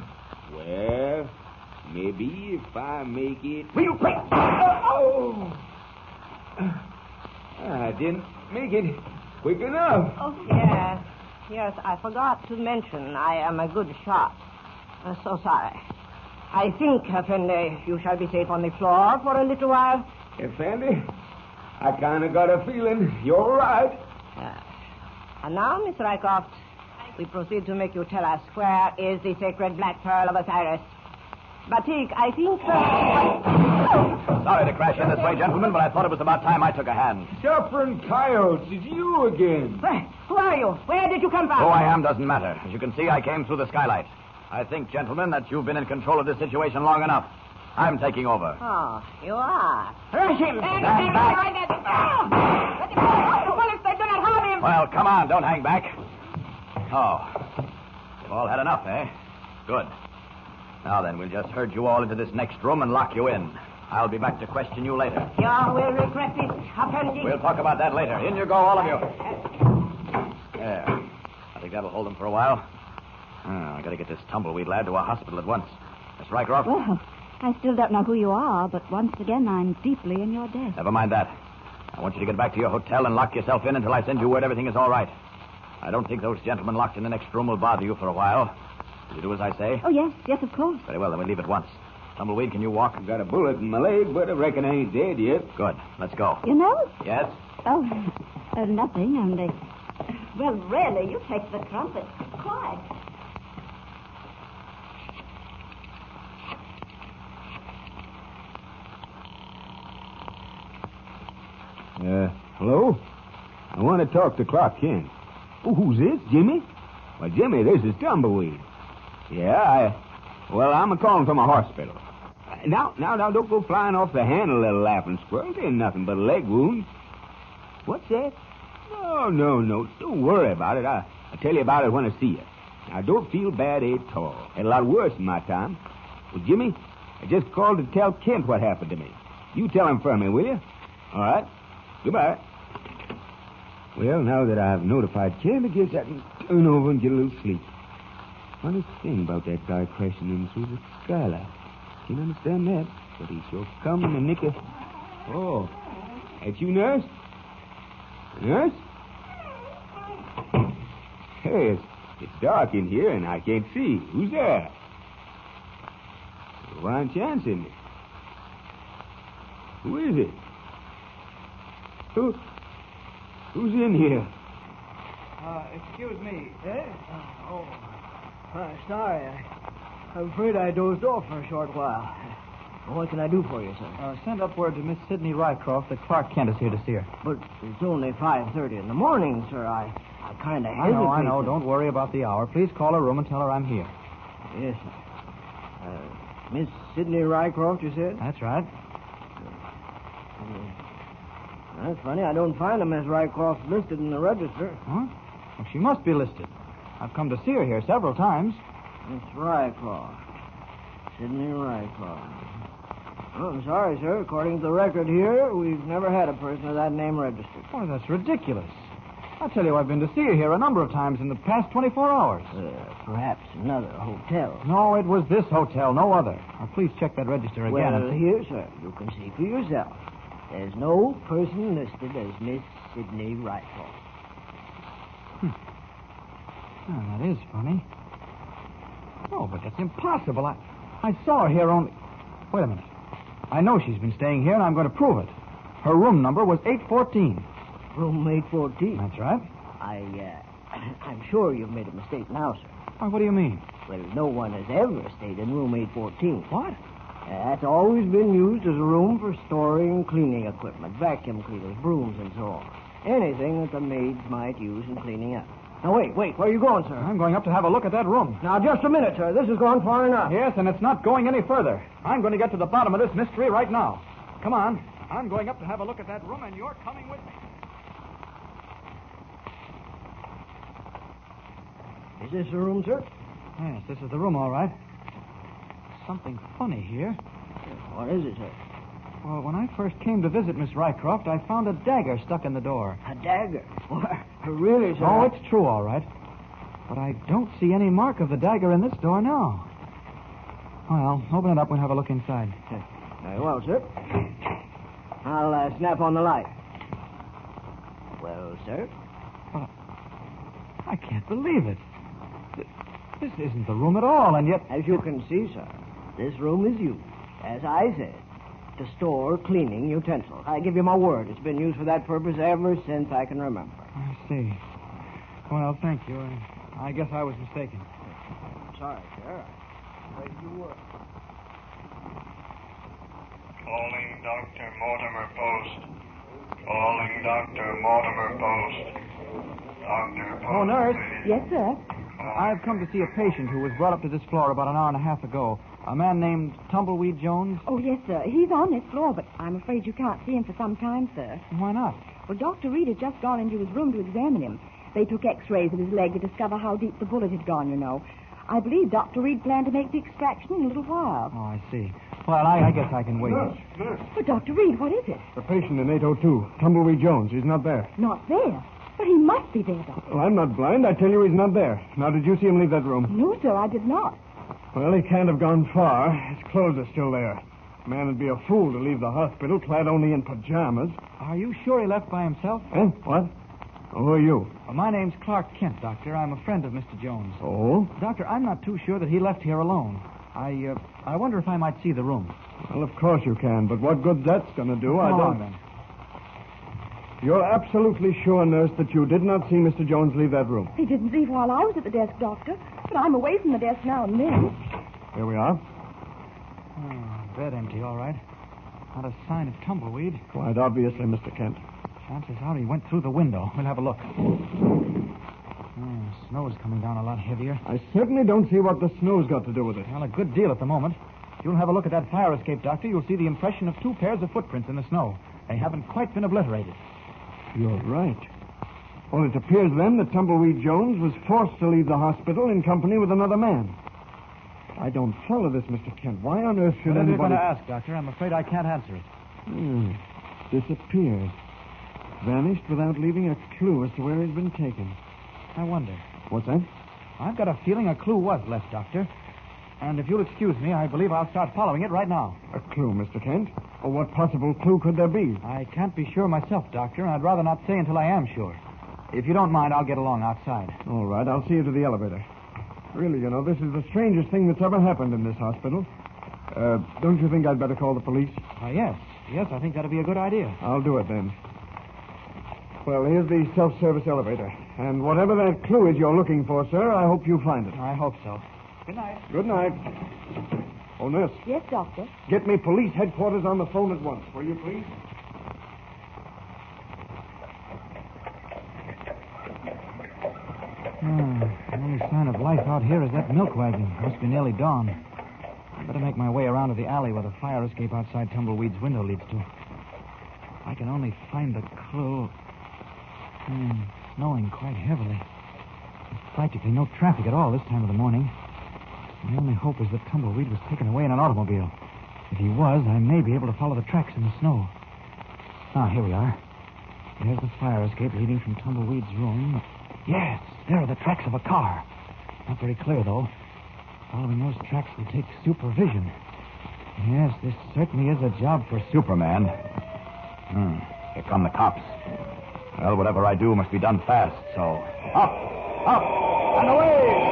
Well, maybe if I make it... Real quick! Oh! I didn't make it quick enough. Oh, yes. Yes, I forgot to mention I am a good shot. So sorry. I think, Effendi, you shall be safe on the floor for a little while. Effendi, I kind of got a feeling you're right. And now, Miss Rycroft, we proceed to make you tell us where is the sacred black pearl of Osiris. Batik, I think... Sorry to crash in this way, gentlemen, but I thought it was about time I took a hand. Suffering coyotes, it's you again. Who are you? Where did you come from? Who I am doesn't matter. As you can see, I came through the skylight. I think, gentlemen, that you've been in control of this situation long enough. I'm taking over. Oh, you are. Rush him! Stand back. Well, come on, don't hang back. Oh, you've all had enough, eh? Good. Now then, we'll just herd you all into this next room and lock you in. I'll be back to question you later. You will regret it, Effendi. We'll talk about that later. In you go, all of you. There. I think that'll hold them for a while. I gotta get this Tumbleweed lad to a hospital at once. Miss Rycroft? Well, I still don't know who you are, but once again, I'm deeply in your debt. Never mind that. I want you to get back to your hotel and lock yourself in until I send you word everything is all right. I don't think those gentlemen locked in the next room will bother you for a while. Will you do as I say? Oh, yes, of course. Very well, then we leave at once. Tumbleweed, can you walk? I've got a bullet in my leg, but I reckon I ain't dead yet. Good. Let's go. You know? Yes? Oh, nothing, only... Well, really, you take the trumpet. Quiet. Hello? I want to talk to Clark Kent. Oh, who's this, Jimmy? Well, Jimmy, this is Tumbleweed. Yeah, I'm calling from a hospital. Now, don't go flying off the handle, little laughing squirrel. It ain't nothing but a leg wound. What's that? No. Don't worry about it. I'll tell you about it when I see you. I don't feel bad at all. Had a lot worse in my time. Well, Jimmy, I just called to tell Kent what happened to me. You tell him for me, will you? All right. Goodbye. Well, now that I've notified Kent, I guess I can turn over and get a little sleep. Funny thing about that guy crashing in through the skylight. Can't understand that, but he sure come in the nick of... Oh, that's you, nurse? Nurse? Hey, it's dark in here, and I can't see. Who's there? One chance in it. Who is it? Who's in here? Excuse me. Sorry. I'm afraid I dozed off for a short while. What can I do for you, sir? Send up word to Miss Sidney Rycroft that Clark Kent is here to see her. But it's only 5:30 in the morning, sir. I kind of hesitate. I know. Don't worry about the hour. Please call her room and tell her I'm here. Yes, sir. Miss Sidney Rycroft, you said? That's right. That's funny. I don't find a Miss Rycroft listed in the register. Huh? Well, she must be listed. I've come to see her here several times. Miss Rycroft. Sidney Rycroft. Oh, I'm sorry, sir. According to the record here, we've never had a person of that name registered. Oh, that's ridiculous. I tell you, I've been to see her here a number of times in the past 24 hours. Perhaps another hotel. No, it was this hotel, no other. Now, please check that register again. Well, here, sir, you can see for yourself. There's no person listed as Miss Sidney Rycroft. Oh, that is funny. Oh, but that's impossible. I saw her here only... Wait a minute. I know she's been staying here, and I'm going to prove it. Her room number was 814. Room 814? That's right. I'm sure you've made a mistake now, sir. Oh, what do you mean? Well, no one has ever stayed in room 814. What? That's always been used as a room for storing cleaning equipment, vacuum cleaners, brooms, and so on. Anything that the maids might use in cleaning up. Now, wait. Where are you going, sir? I'm going up to have a look at that room. Now, just a minute, sir. This has gone far enough. Yes, and it's not going any further. I'm going to get to the bottom of this mystery right now. Come on. I'm going up to have a look at that room, and you're coming with me. Is this the room, sir? Yes, this is the room, all right. Something funny here. What is it, sir? Well, when I first came to visit Miss Rycroft, I found a dagger stuck in the door. A dagger? Why, really, sir? Oh, it's true, all right. But I don't see any mark of the dagger in this door now. Well, open it up and we'll have a look inside. Very well, sir. I'll snap on the light. Well, sir? Well, I can't believe it. This isn't the room at all, and yet... As you can see, sir, this room is used, as I said, to store cleaning utensils. I give you my word. It's been used for that purpose ever since I can remember. I see. Well, thank you. I guess I was mistaken. Sorry, sir. I'm afraid you were. Calling Dr. Mortimer Post. Calling Dr. Mortimer Post. Dr. Post. Oh, nurse. Yes, sir. I've come to see a patient who was brought up to this floor about an hour and a half ago. A man named Tumbleweed Jones. Oh, yes, sir. He's on this floor, but I'm afraid you can't see him for some time, sir. Why not? Well, Dr. Reed has just gone into his room to examine him. They took x-rays of his leg to discover how deep the bullet had gone, you know. I believe Dr. Reed planned to make the extraction in a little while. Oh, I see. Well, I guess I can wait. Nurse. But, Dr. Reed, what is it? The patient in 802, Tumbleweed Jones. He's not there. Not there. But he must be there, Doctor. Well, I'm not blind. I tell you he's not there. Now, did you see him leave that room? No, sir, I did not. Well, he can't have gone far. His clothes are still there. A man would be a fool to leave the hospital clad only in pajamas. Are you sure he left by himself? Eh? What? Oh, who are you? Well, my name's Clark Kent, Doctor. I'm a friend of Mr. Jones. Oh? Doctor, I'm not too sure that he left here alone. I wonder if I might see the room. Well, of course you can, but what good that's going to do, Come I don't... along, then. You're absolutely sure, nurse, that you did not see Mr. Jones leave that room? He didn't leave while I was at the desk, Doctor. But I'm away from the desk now and then. Here we are. Oh, bed empty, all right. Not a sign of Tumbleweed. Quite obviously, Mr. Kent. Chances are he went through the window. We'll have a look. Snow's coming down a lot heavier. I certainly don't see what the snow's got to do with it. Well, a good deal at the moment. If you'll have a look at that fire escape, Doctor, you'll see the impression of 2 pairs of footprints in the snow. They haven't quite been obliterated. You're right. Well, it appears then that Tumbleweed Jones was forced to leave the hospital in company with another man. I don't follow this, Mr. Kent. Why on earth should What are you anybody... going to ask, Doctor? I'm afraid I can't answer it. Disappeared. Vanished without leaving a clue as to where he's been taken. I wonder. What's that? I've got a feeling a clue was left, Doctor. And if you'll excuse me, I believe I'll start following it right now. A clue, Mr. Kent? Or what possible clue could there be? I can't be sure myself, Doctor, and I'd rather not say until I am sure. If you don't mind, I'll get along outside. All right, I'll see you to the elevator. Really, you know, this is the strangest thing that's ever happened in this hospital. Don't you think I'd better call the police? Yes. Yes, I think that'd be a good idea. I'll do it then. Well, here's the self-service elevator. And whatever that clue is you're looking for, sir, I hope you find it. I hope so. Good night. Good night. Oh, nurse, Yes, Doctor. get me police headquarters on the phone at once, will you, please? The only sign of life out here is that milk wagon. Must be nearly dawn. I better make my way around to the alley where the fire escape outside Tumbleweed's window leads to. If I can only find the clue. Snowing quite heavily. There's practically no traffic at all this time of the morning. My only hope is that Tumbleweed was taken away in an automobile. If he was, I may be able to follow the tracks in the snow. Here we are. There's the fire escape leading from Tumbleweed's room. Yes, there are the tracks of a car. Not very clear, though. Following those tracks will take supervision. Yes, this certainly is a job for Superman. Here come the cops. Well, whatever I do must be done fast, so... Up, and away!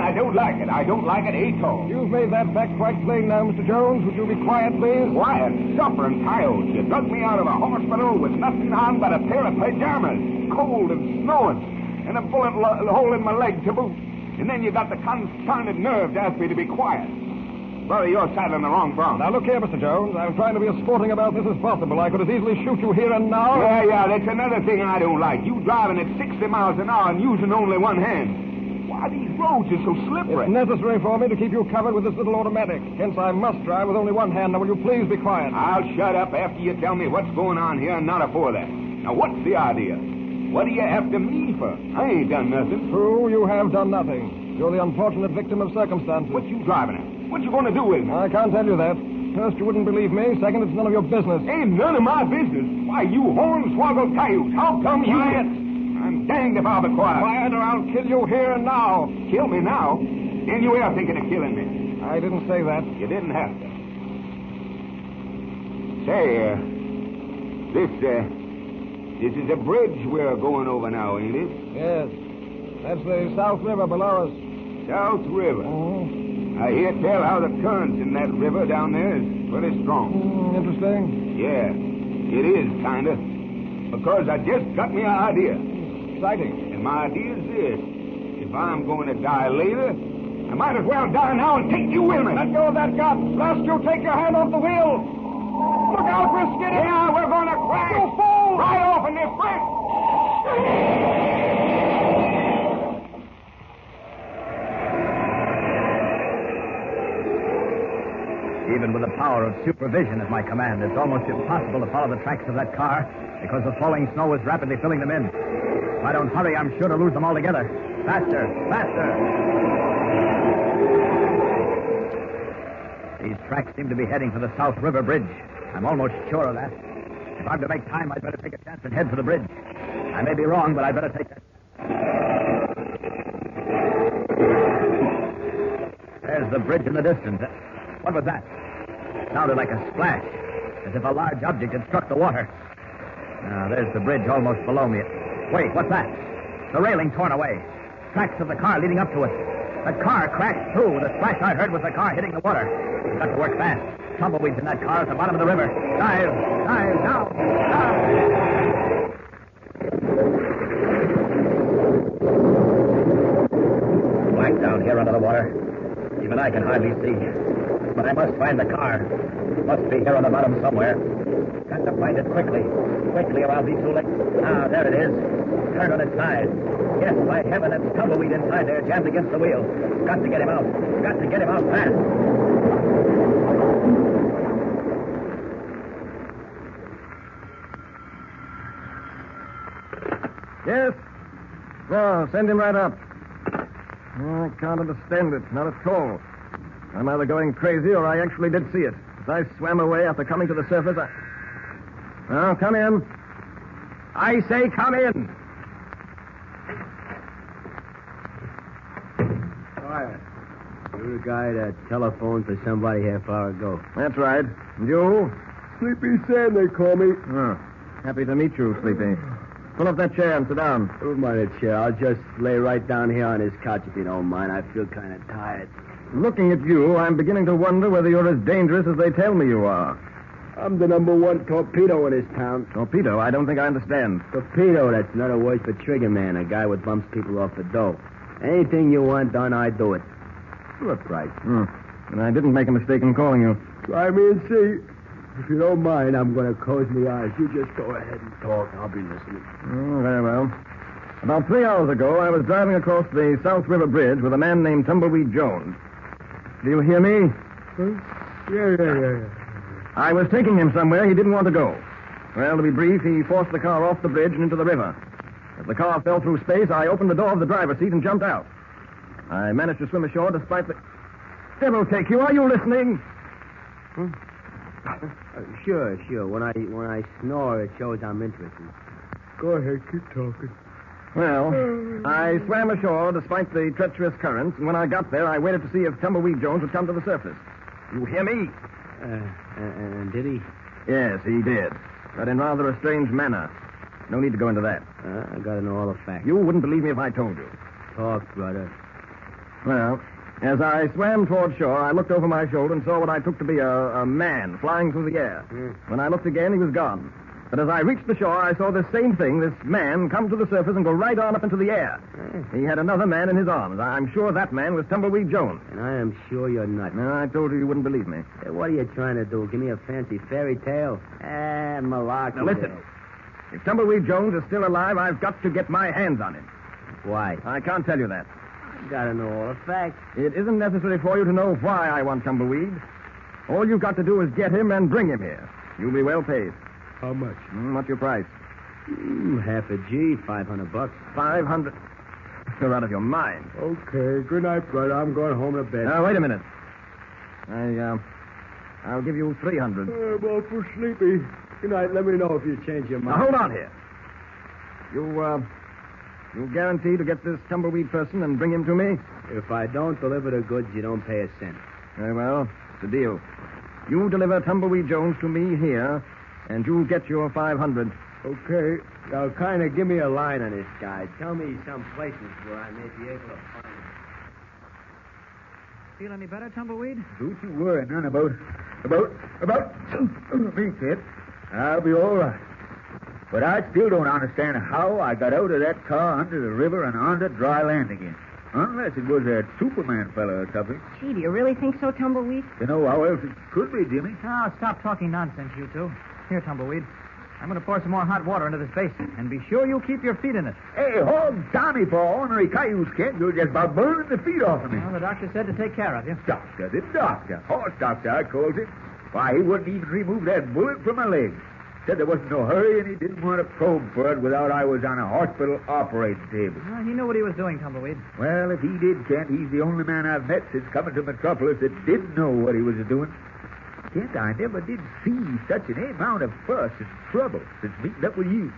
I don't like it at all. You've made that fact quite plain now, Mr. Jones. Would you be quiet, please? Quiet, suffering coyotes. You drug me out of a hospital with nothing on but a pair of pajamas. Cold and snowing. And a bullet hole in my leg to boot. And then you got the confounded nerve to ask me to be quiet. Brother, you're saddling the wrong bronc. Now, look here, Mr. Jones. I'm trying to be as sporting about this as possible. I could as easily shoot you here and now. Yeah, that's another thing I don't like. You driving at 60 miles an hour and using only one hand. Why, these roads are so slippery. It's necessary for me to keep you covered with this little automatic. Hence, I must drive with only one hand. Now, will you please be quiet? I'll shut up after you tell me what's going on here and not afore that. Now, what's the idea? What do you after me for? I ain't done nothing. True, you have done nothing. You're the unfortunate victim of circumstances. What you driving at? What you going to do with me? I can't tell you that. First, you wouldn't believe me. Second, it's none of your business. Ain't none of my business. Why, you hornswoggled coyotes. How come you... Quiet. I'm danged if I'll be quiet. Quiet or I'll kill you here and now. Kill me now? And you were thinking of killing me. I didn't say that. You didn't have to. Say, this is a bridge we're going over now, ain't it? Yes. That's the South River below us. South River? I hear tell how the currents in that river down there is pretty strong. Interesting. Yeah, it is, kind of. Because I just got me an idea. Exciting. And my idea is this. If I'm going to die later, I might as well die now and take you with me. Let go of that gun. Lest you take your hand off the wheel. Look out, we're skidding. Yeah, we're going to crash. You fool! Right off in this bridge. Even with the power of supervision at my command, it's almost impossible to follow the tracks of that car because the falling snow is rapidly filling them in. If I don't hurry, I'm sure to lose them altogether. Faster, faster! These tracks seem to be heading for the South River Bridge. I'm almost sure of that. If I'm to make time, I'd better take a chance and head for the bridge. I may be wrong, but I'd better take that. There's the bridge in the distance. What was that? Sounded like a splash, as if a large object had struck the water. Now, there's the bridge almost below me. Wait, what's that? The railing torn away. Tracks of the car leading up to it. The car crashed through. The splash I heard was the car hitting the water. We've got to work fast. Tumbleweeds in that car at the bottom of the river. Dive, now. Dive. Black down here under the water. Even I can hardly see. But I must find the car. Must be here on the bottom somewhere. Got to find it quickly. Quickly, or I'll be too late. Ah, there it is. Turned on its side. Yes, by heaven, it's Tumbleweed inside there, jammed against the wheel. Got to get him out. Got to get him out fast. Yes? No, send him right up. I can't understand it. Not at all. I'm either going crazy or I actually did see it. As I swam away after coming to the surface, Oh, come in. I say come in. Quiet. You're the guy that telephoned for somebody half hour ago. That's right. And you? Sleepy Sam, they call me. Oh, happy to meet you, Sleepy. Pull up that chair and sit down. Never mind a chair. I'll just lay right down here on this couch if you don't mind. I feel kind of tired. Looking at you, I'm beginning to wonder whether you're as dangerous as they tell me you are. I'm the #1 torpedo in this town. Torpedo? I don't think I understand. Torpedo, that's another word for trigger man, a guy what bumps people off the dough. Anything you want done, I do it. For a price. And I didn't make a mistake in calling you. Try me and see. If you don't mind, I'm going to close my eyes. You just go ahead and talk. I'll be listening. Very well. About 3 hours ago, I was driving across the South River Bridge with a man named Tumbleweed Jones. Do you hear me? Huh? Yeah. I was taking him somewhere he didn't want to go. Well, to be brief, he forced the car off the bridge and into the river. As the car fell through space, I opened the door of the driver's seat and jumped out. I managed to swim ashore despite the... Devil take you, are you listening? Sure. When I snore, it shows I'm interested. Go ahead, keep talking. Well, I swam ashore despite the treacherous currents, and when I got there, I waited to see if Tumbleweed Jones would come to the surface. You hear me? And did he? Yes, he did. But in rather a strange manner. No need to go into that. I gotta know all the facts. You wouldn't believe me if I told you. Talk, brother. Well, as I swam toward shore, I looked over my shoulder and saw what I took to be a man flying through the air. When I looked again, he was gone. But as I reached the shore, I saw this same thing, this man, come to the surface and go right on up into the air. He had another man in his arms. I'm sure that man was Tumbleweed Jones. And I am sure you're not. No, I told you wouldn't believe me. Hey, what are you trying to do? Give me a fancy fairy tale? Malarkey. Now, listen. If Tumbleweed Jones is still alive, I've got to get my hands on him. Why? I can't tell you that. You gotta know all the facts. It isn't necessary for you to know why I want Tumbleweed. All you've got to do is get him and bring him here. You'll be well paid. How much? What's your price? Half a G, $500. 500? You're out of your mind. Okay, good night, brother. I'm going home to bed. Now, wait a minute. I'll give you 300. I'm awful sleepy. Good night. Let me know if you change your mind. Now, hold on here. You guarantee to get this Tumbleweed person and bring him to me? If I don't deliver the goods, you don't pay a cent. Very well. It's a deal. You deliver Tumbleweed Jones to me here, and you'll get your 500. Okay. Now, kind of give me a line on this guy. Tell me some places where I may be able to find him. Feel any better, Tumbleweed? Don't you worry none about me, kid. I'll be all right. But I still don't understand how I got out of that car under the river and onto dry land again. Unless it was that Superman fella or something. Gee, do you really think so, Tumbleweed? You know how else it could be, Jimmy. Oh, stop talking nonsense, you two. Here, Tumbleweed. I'm going to pour some more hot water into this basin, and be sure you keep your feet in it. Hey, hold Tommy for ornery cayuse, kid. You're just about burning the feet off of me. Well, the doctor said to take care of you. Doctor, the doctor. Horse doctor, I called him. Why, he wouldn't even remove that bullet from my leg. Said there wasn't no hurry, and he didn't want to probe for it without I was on a hospital operating table. Well, he knew what he was doing, Tumbleweed. Well, if he did, Kent, he's the only man I've met since coming to Metropolis that didn't know what he was doing. Kent, I never did see such an amount of fuss and trouble since meeting up with you.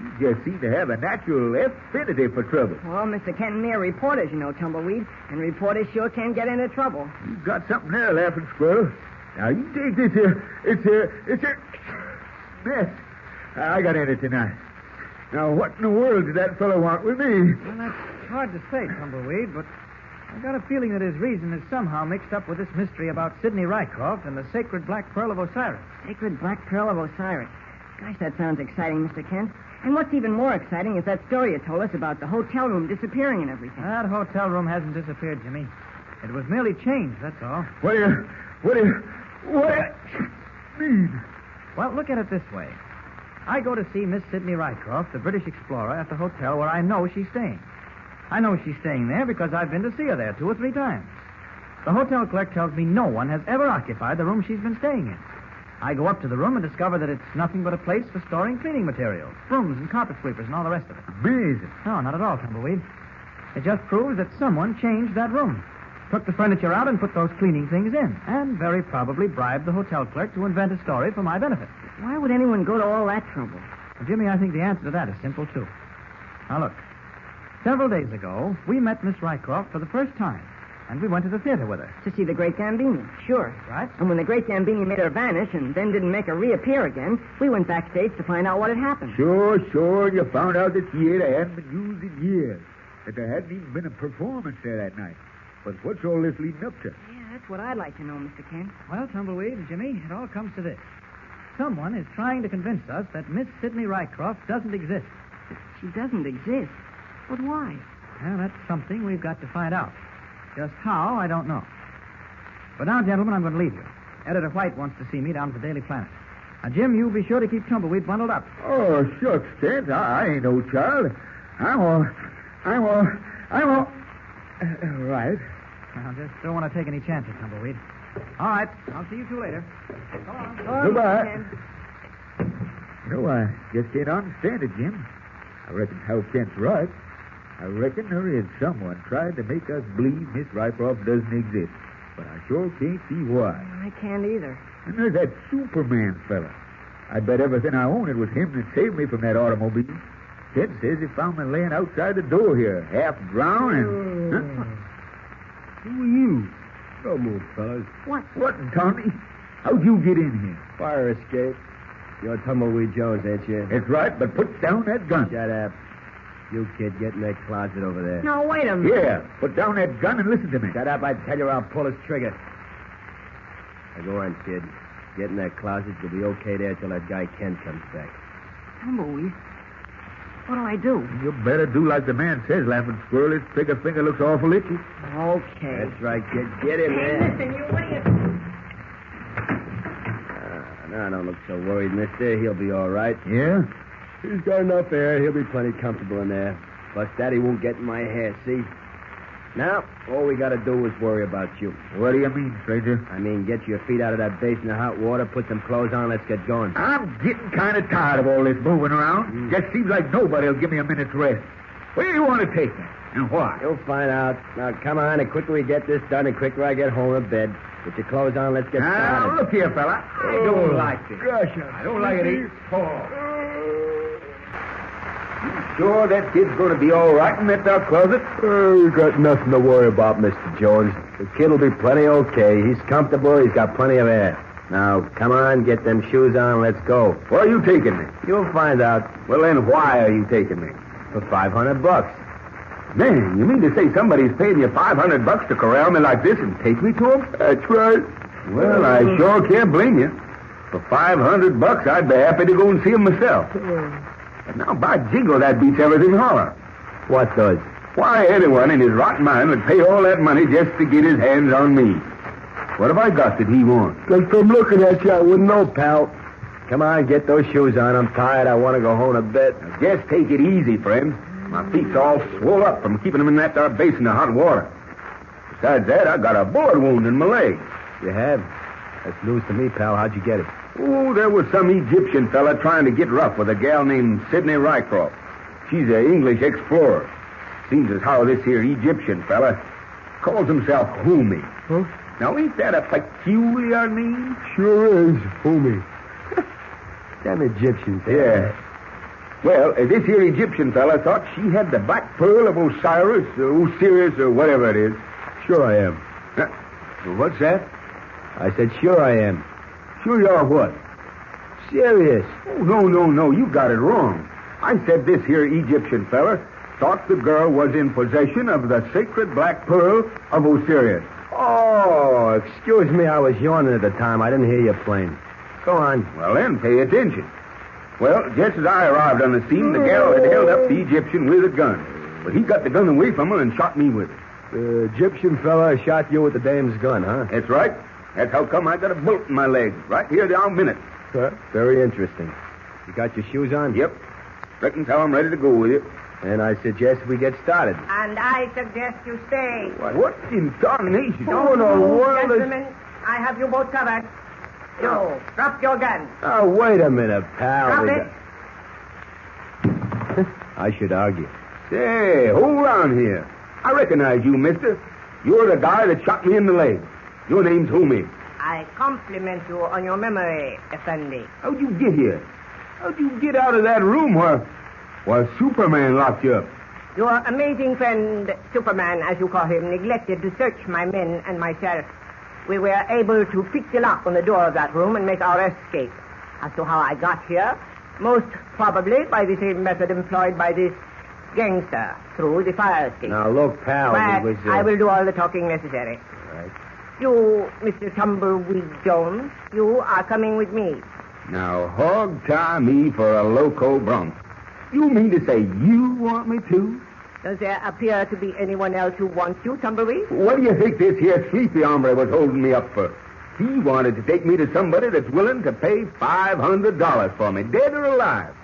You just seem to have a natural affinity for trouble. Well, Mr. Kent and me are reporters, you know, Tumbleweed, and reporters sure can get into trouble. You got something there, Laughing Squirrel. Now, you take this here. It's a mess I got in it tonight. Now, what in the world did that fellow want with me? Well, that's hard to say, Tumbleweed, but I've got a feeling that his reason is somehow mixed up with this mystery about Sidney Rycroft and the sacred Black Pearl of Osiris. Sacred Black Pearl of Osiris. Gosh, that sounds exciting, Mr. Kent. And what's even more exciting is that story you told us about the hotel room disappearing and everything. That hotel room hasn't disappeared, Jimmy. It was merely changed, that's all. What do you mean? Well, look at it this way. I go to see Miss Sidney Rycroft, the British explorer, at the hotel where I know she's staying. I know she's staying there because I've been to see her there 2 or 3 times. The hotel clerk tells me no one has ever occupied the room she's been staying in. I go up to the room and discover that it's nothing but a place for storing cleaning materials, brooms and carpet sweepers and all the rest of it. Amazing. No, not at all, Tumbleweed. It just proves that someone changed that room, took the furniture out and put those cleaning things in, and very probably bribed the hotel clerk to invent a story for my benefit. Why would anyone go to all that trouble? Well, Jimmy, I think the answer to that is simple, too. Now, look. Several days ago, we met Miss Rycroft for the first time, and we went to the theater with her. To see the Great Gambini, sure. Right. And when the Great Gambini made her vanish and then didn't make her reappear again, we went backstage to find out what had happened. Sure. You found out that theater hadn't been used in years, that there hadn't even been a performance there that night. But what's all this leading up to? Yeah, that's what I'd like to know, Mr. Kent. Well, Tumbleweed and Jimmy, it all comes to this. Someone is trying to convince us that Miss Sidney Rycroft doesn't exist. She doesn't exist. But why? Well, that's something we've got to find out. Just how, I don't know. But now, gentlemen, I'm going to leave you. Editor White wants to see me down at the Daily Planet. Now, Jim, you be sure to keep Tumbleweed bundled up. Oh, shucks, Kent. I ain't no child. I'm all right. I just don't want to take any chances, Tumbleweed. All right, I'll see you two later. So long. Goodbye. You know, I just can't understand it, Jim. I reckon Hal Kent's right. I reckon there is someone trying to make us believe Miss Rycroft doesn't exist. But I sure can't see why. I can't either. And there's that Superman fella. I bet everything I own it was him that saved me from that automobile. Kent says he found me laying outside the door here, half drowned and... Who are you? Don't move, fellas. What, Tommy? How'd you get in here? Fire escape. You're Tumbleweed Jones, ain't you? That's right, but put down that gun. Shut up. You, kid, get in that closet over there. No, wait a minute. Yeah, put down that gun and listen to me. Shut up, I tell you, or I'll pull his trigger. Now, go on, kid. Get in that closet. You'll be okay there till that guy Ken comes back. Tumbleweed, what do I do? You better do like the man says, Laughing Squirrel. His trigger finger looks awful itchy. Okay. That's right, kid. Get in there. Listen, you idiot. Now, don't look so worried, mister. He'll be all right. Yeah? He's got enough air. He'll be plenty comfortable in there. Plus, Daddy won't get in my hair, see? Now, all we got to do is worry about you. What do you mean, stranger? I mean, get your feet out of that basin of hot water, put some clothes on, let's get going. I'm getting kind of tired of all this moving around. Just seems like nobody will give me a minute's rest. Where do you want to take me? And why? You'll find out. Now, come on. The quicker we get this done, the quicker I get home to bed. Get your clothes on, let's get started. Now, look here, fella. I don't like this. Gosh, I don't like it either. Sure that kid's going to be all right in that dark closet? You got nothing to worry about, Mr. Jones. The kid will be plenty okay. He's comfortable. He's got plenty of air. Now, come on, get them shoes on. Let's go. Where are you taking me? You'll find out. Well, then, why are you taking me? For $500. Man, you mean to say somebody's paying you $500 to corral me like this and take me to him? That's right. Well, I sure can't blame you. For $500, I'd be happy to go and see him myself. But now, by jingo, that beats everything holler. What does? Why, anyone in his rotten mind would pay all that money just to get his hands on me. What have I got that he wants? Just from looking at you, I wouldn't know, pal. Come on, get those shoes on. I'm tired. I want to go home to bed. Now, just take it easy, friend. My feet's all swole up from keeping them in that there basin of hot water. Besides that, I got a bullet wound in my leg. You have? That's news to me, pal. How'd you get it? Oh, there was some Egyptian fella trying to get rough with a gal named Sidney Rycroft. She's an English explorer. Seems as how this here Egyptian fella calls himself Humi. Huh? Now, ain't that a peculiar name? Sure is, Humi. Them Egyptians. Yeah. Well, this here Egyptian fella thought she had the black pearl of Osiris, or Osiris, or whatever it is. Sure I am. What's that? I said, sure I am. Sure you are what? Serious. Oh, no. You got it wrong. I said this here Egyptian fella thought the girl was in possession of the sacred black pearl of Osiris. Oh, excuse me. I was yawning at the time. I didn't hear you plain. Go on. Well, then, pay attention. Well, just as I arrived on the scene, the gal had held up the Egyptian with a gun. But he got the gun away from her and shot me with it. The Egyptian fella shot you with the dame's gun, huh? That's right. That's how come I got a bullet in my leg. Right here down minute. Very interesting. You got your shoes on? Yep. Reckon how I'm ready to go with you. And I suggest we get started. And I suggest you stay. What in tarnation? Don't move, gentlemen. I have you both covered. You, drop your gun. Oh, wait a minute, pal. Drop it. I should argue. Say, hold on here. I recognize you, mister. You're the guy that shot me in the leg. Your name's Humi. I compliment you on your memory, Effendi. How'd you get here? How'd you get out of that room where Superman locked you up? Your amazing friend, Superman, as you call him, neglected to search my men and myself. We were able to pick the lock on the door of that room and make our escape. As to how I got here, most probably by the same method employed by this gangster through the fire escape. Now, look, pal, But it was... I will do all the talking necessary. All right. You, Mr. Tumbleweed Jones, you are coming with me. Now, hog tie me for a loco bronc. You mean to say you want me to? Does there appear to be anyone else who wants you, Tumbleweed? What do you think this here sleepy hombre was holding me up for? He wanted to take me to somebody that's willing to pay $500 for me, dead or alive.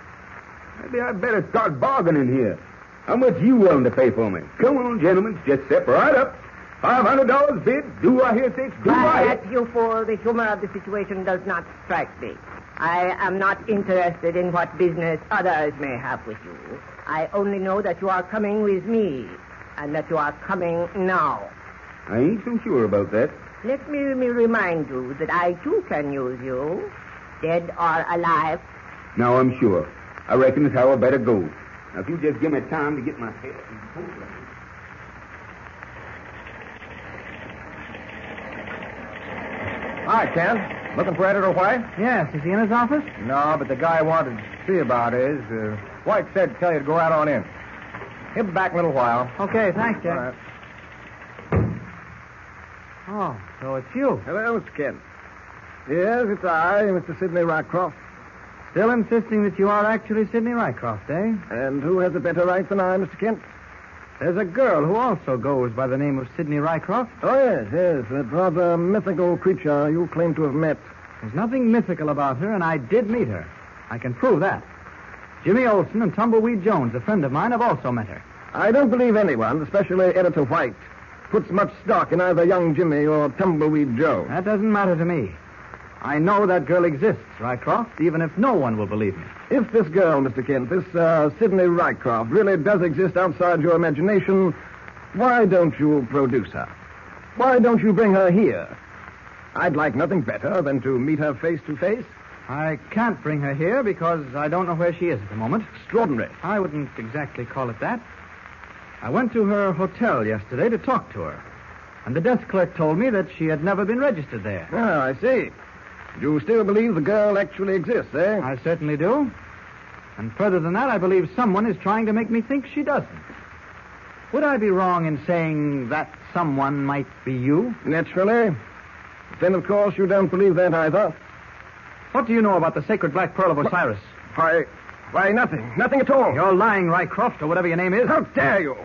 Maybe I'd better start bargaining here. How much you willing to pay for me? Come on, gentlemen, just step right up. $500 bid. Do I hear six? Do I hear... But you fool, the humor of the situation does not strike me. I am not interested in what business others may have with you. I only know that you are coming with me, and that you are coming now. I ain't so sure about that. Let me remind you that I, too, can use you, dead or alive. Now I'm sure. I reckon it's how I better go. Now, if you just give me time to get my head and coat ready. Hi, Ken. Looking for Editor White? Yes, is he in his office? No, but the guy I wanted to see about is... White said to tell you to go out on in. He'll be back in a little while. Okay, thanks, Jack. All right. Oh, so it's you. Hello, Mr. Kent. Yes, it's I, Mr. Sidney Rycroft. Still insisting that you are actually Sidney Rycroft, eh? And who has a better right than I, Mr. Kent? There's a girl who also goes by the name of Sidney Rycroft. Oh, yes, that rather mythical creature you claim to have met. There's nothing mythical about her, and I did meet her. I can prove that. Jimmy Olsen and Tumbleweed Jones, a friend of mine, have also met her. I don't believe anyone, especially Editor White, puts much stock in either young Jimmy or Tumbleweed Jones. That doesn't matter to me. I know that girl exists, Rycroft, even if no one will believe me. If this girl, Mr. Kent, this Sidney Rycroft, really does exist outside your imagination, why don't you produce her? Why don't you bring her here? I'd like nothing better than to meet her face to face. I can't bring her here because I don't know where she is at the moment. Extraordinary. I wouldn't exactly call it that. I went to her hotel yesterday to talk to her, and the desk clerk told me that she had never been registered there. Ah, I see. You still believe the girl actually exists, eh? I certainly do. And further than that, I believe someone is trying to make me think she doesn't. Would I be wrong in saying that someone might be you? Naturally. Then, of course, you don't believe that either. What do you know about the sacred black pearl of Osiris? Why, nothing. Nothing at all. You're lying, Rycroft, or whatever your name is. How dare you?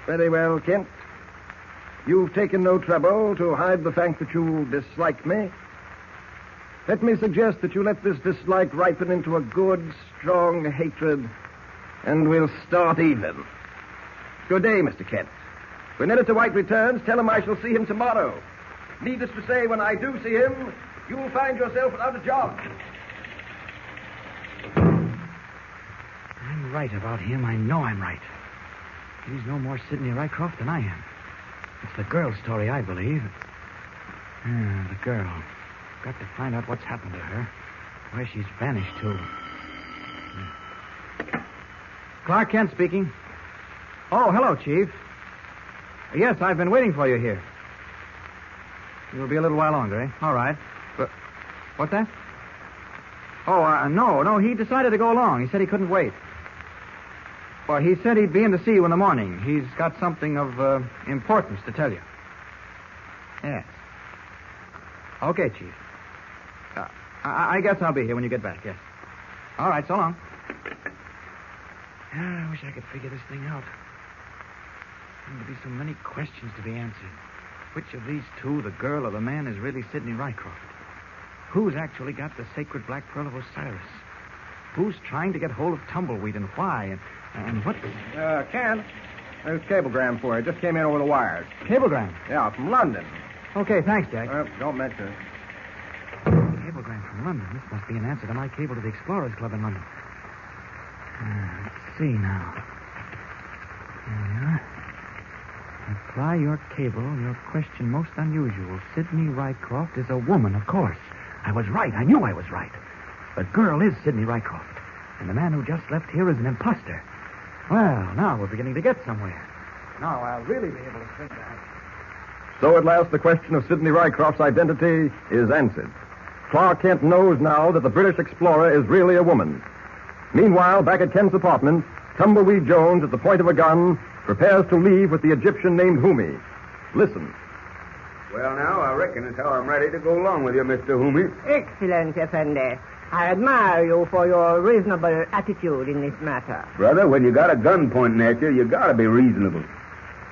Very well, Kent. You've taken no trouble to hide the fact that you dislike me. Let me suggest that you let this dislike ripen into a good, strong hatred, and we'll start even. Good day, Mr. Kent. When Editor White returns, tell him I shall see him tomorrow. Needless to say, when I do see him, you'll find yourself without a job. I'm right about him. I know I'm right. He's no more Sidney Rycroft than I am. It's the girl's story, I believe. The girl. Got to find out what's happened to her. Where she's vanished to. Clark Kent speaking. Oh, hello, Chief. Yes, I've been waiting for you here. You'll be a little while longer, eh? All right. But what's that? Oh, no, he decided to go along. He said he couldn't wait. Well, he said he'd be in to see you in the morning. He's got something of importance to tell you. Yes. Okay, Chief. I guess I'll be here when you get back, yes. All right, so long. I wish I could figure this thing out. There seem to be so many questions to be answered. Which of these two, the girl or the man, is really Sidney Rycroft? Who's actually got the sacred black pearl of Osiris? Who's trying to get hold of Tumbleweed and why? And what... Ken, there's a cablegram for you. Just came in over the wires. Cablegram? Yeah, from London. Okay, thanks, Jack. Don't mention it. Cablegram from London. This must be an answer to my cable to the Explorers Club in London. Let's see now. There we are. Reply your cable, your question most unusual. Sidney Rycroft is a woman, of course. I was right. I knew I was right. The girl is Sidney Rycroft. And the man who just left here is an imposter. Well, now we're beginning to get somewhere. Now I'll really be able to think that. So at last the question of Sidney Rycroft's identity is answered. Clark Kent knows now that the British explorer is really a woman. Meanwhile, back at Kent's apartment, Tumbleweed Jones, at the point of a gun, prepares to leave with the Egyptian named Humi. Listen. Well, now, I reckon it's how I'm ready to go along with you, Mr. Humi. Excellent, Effendi. I admire you for your reasonable attitude in this matter. Brother, when you got a gun pointing at you, you gotta be reasonable.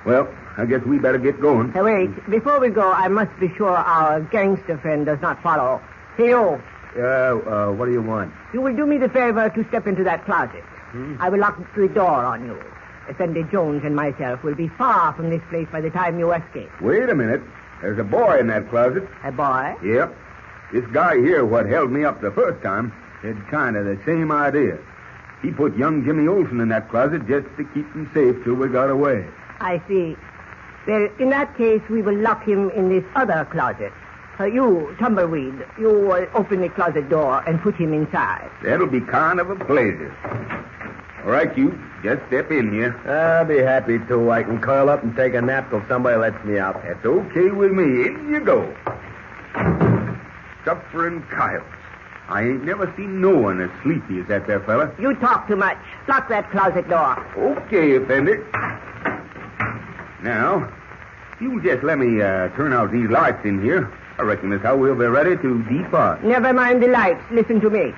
Well, I guess we better get going. Wait, before we go, I must be sure our gangster friend does not follow. Hey, you. What do you want? You will do me the favor to step into that closet. I will lock the door on you. Effendi Jones and myself will be far from this place by the time you escape. Wait a minute. There's a boy in that closet. A boy? Yep. This guy here, what held me up the first time, had kind of the same idea. He put young Jimmy Olsen in that closet just to keep him safe till we got away. I see. Well, in that case, we will lock him in this other closet. You, Tumbleweed, you will open the closet door and put him inside. That'll be kind of a pleasure. All right, you, just step in here. I'll be happy to. I can curl up and take a nap till somebody lets me out. That's okay with me. In you go. Suffering coyotes. I ain't never seen no one as sleepy as that there fella. You talk too much. Lock that closet door. Okay, Effendi. Now, you just let me turn out these lights in here. I reckon that's how we'll be ready to depart. Never mind the lights. Listen to me.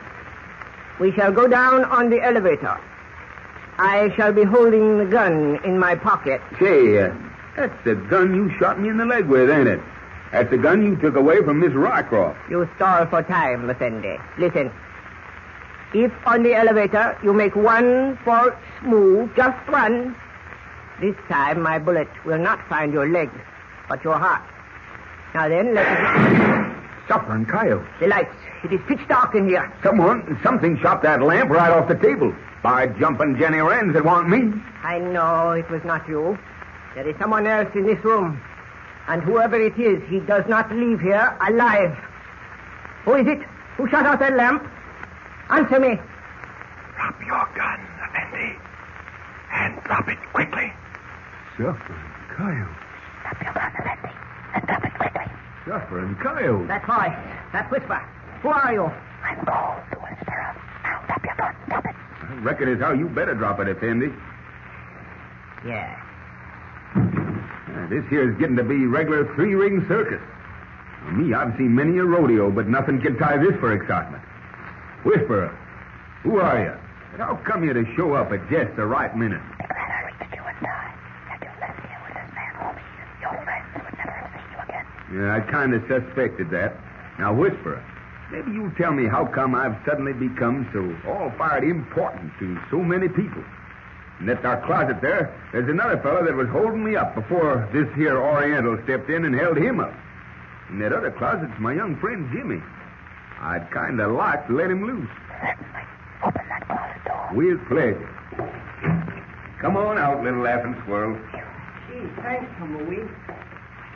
We shall go down on the elevator. I shall be holding the gun in my pocket. Say, that's the gun you shot me in the leg with, ain't it? That's the gun you took away from Miss Rycroft. You stall for time, Effendi. Listen. If on the elevator you make one false move, just one, this time my bullet will not find your leg, but your heart. Now then, let us... Suffering coyotes. The lights. It is pitch dark in here. Something shot that lamp right off the table. By jumping Jenny Wrens, it wasn't me. I know it was not you. There is someone else in this room. And whoever it is, he does not leave here alive. Who is it? Who shot out that lamp? Answer me. Drop your gun, Effendi. And drop it quickly. Suffering coyotes. Drop your gun, Effendi. And drop it quickly. Suffering coyotes. That voice. That whisper. Who are you? I'm called the Whisperer. Now drop your gun. Drop it. I reckon it's how you better drop it, Effendi. Yeah. This here's getting to be regular three-ring circus. Now, me, I've seen many a rodeo, but nothing can tie this for excitement. Whisperer, who are you? And how come you to show up at just the right minute? Because I reached you inside, and you left here with this man, Humi. Your friends would never have seen you again. Yeah, I kind of suspected that. Now, Whisperer, maybe you tell me how come I've suddenly become so all-fired important to so many people. In that dark closet there's another fellow that was holding me up before this here Oriental stepped in and held him up. In that other closet's my young friend Jimmy. I'd kind of like to let him loose. Certainly. Open that closet door. With pleasure. Come on out, little laughing squirrel. Gee, thanks, Tumbleweed.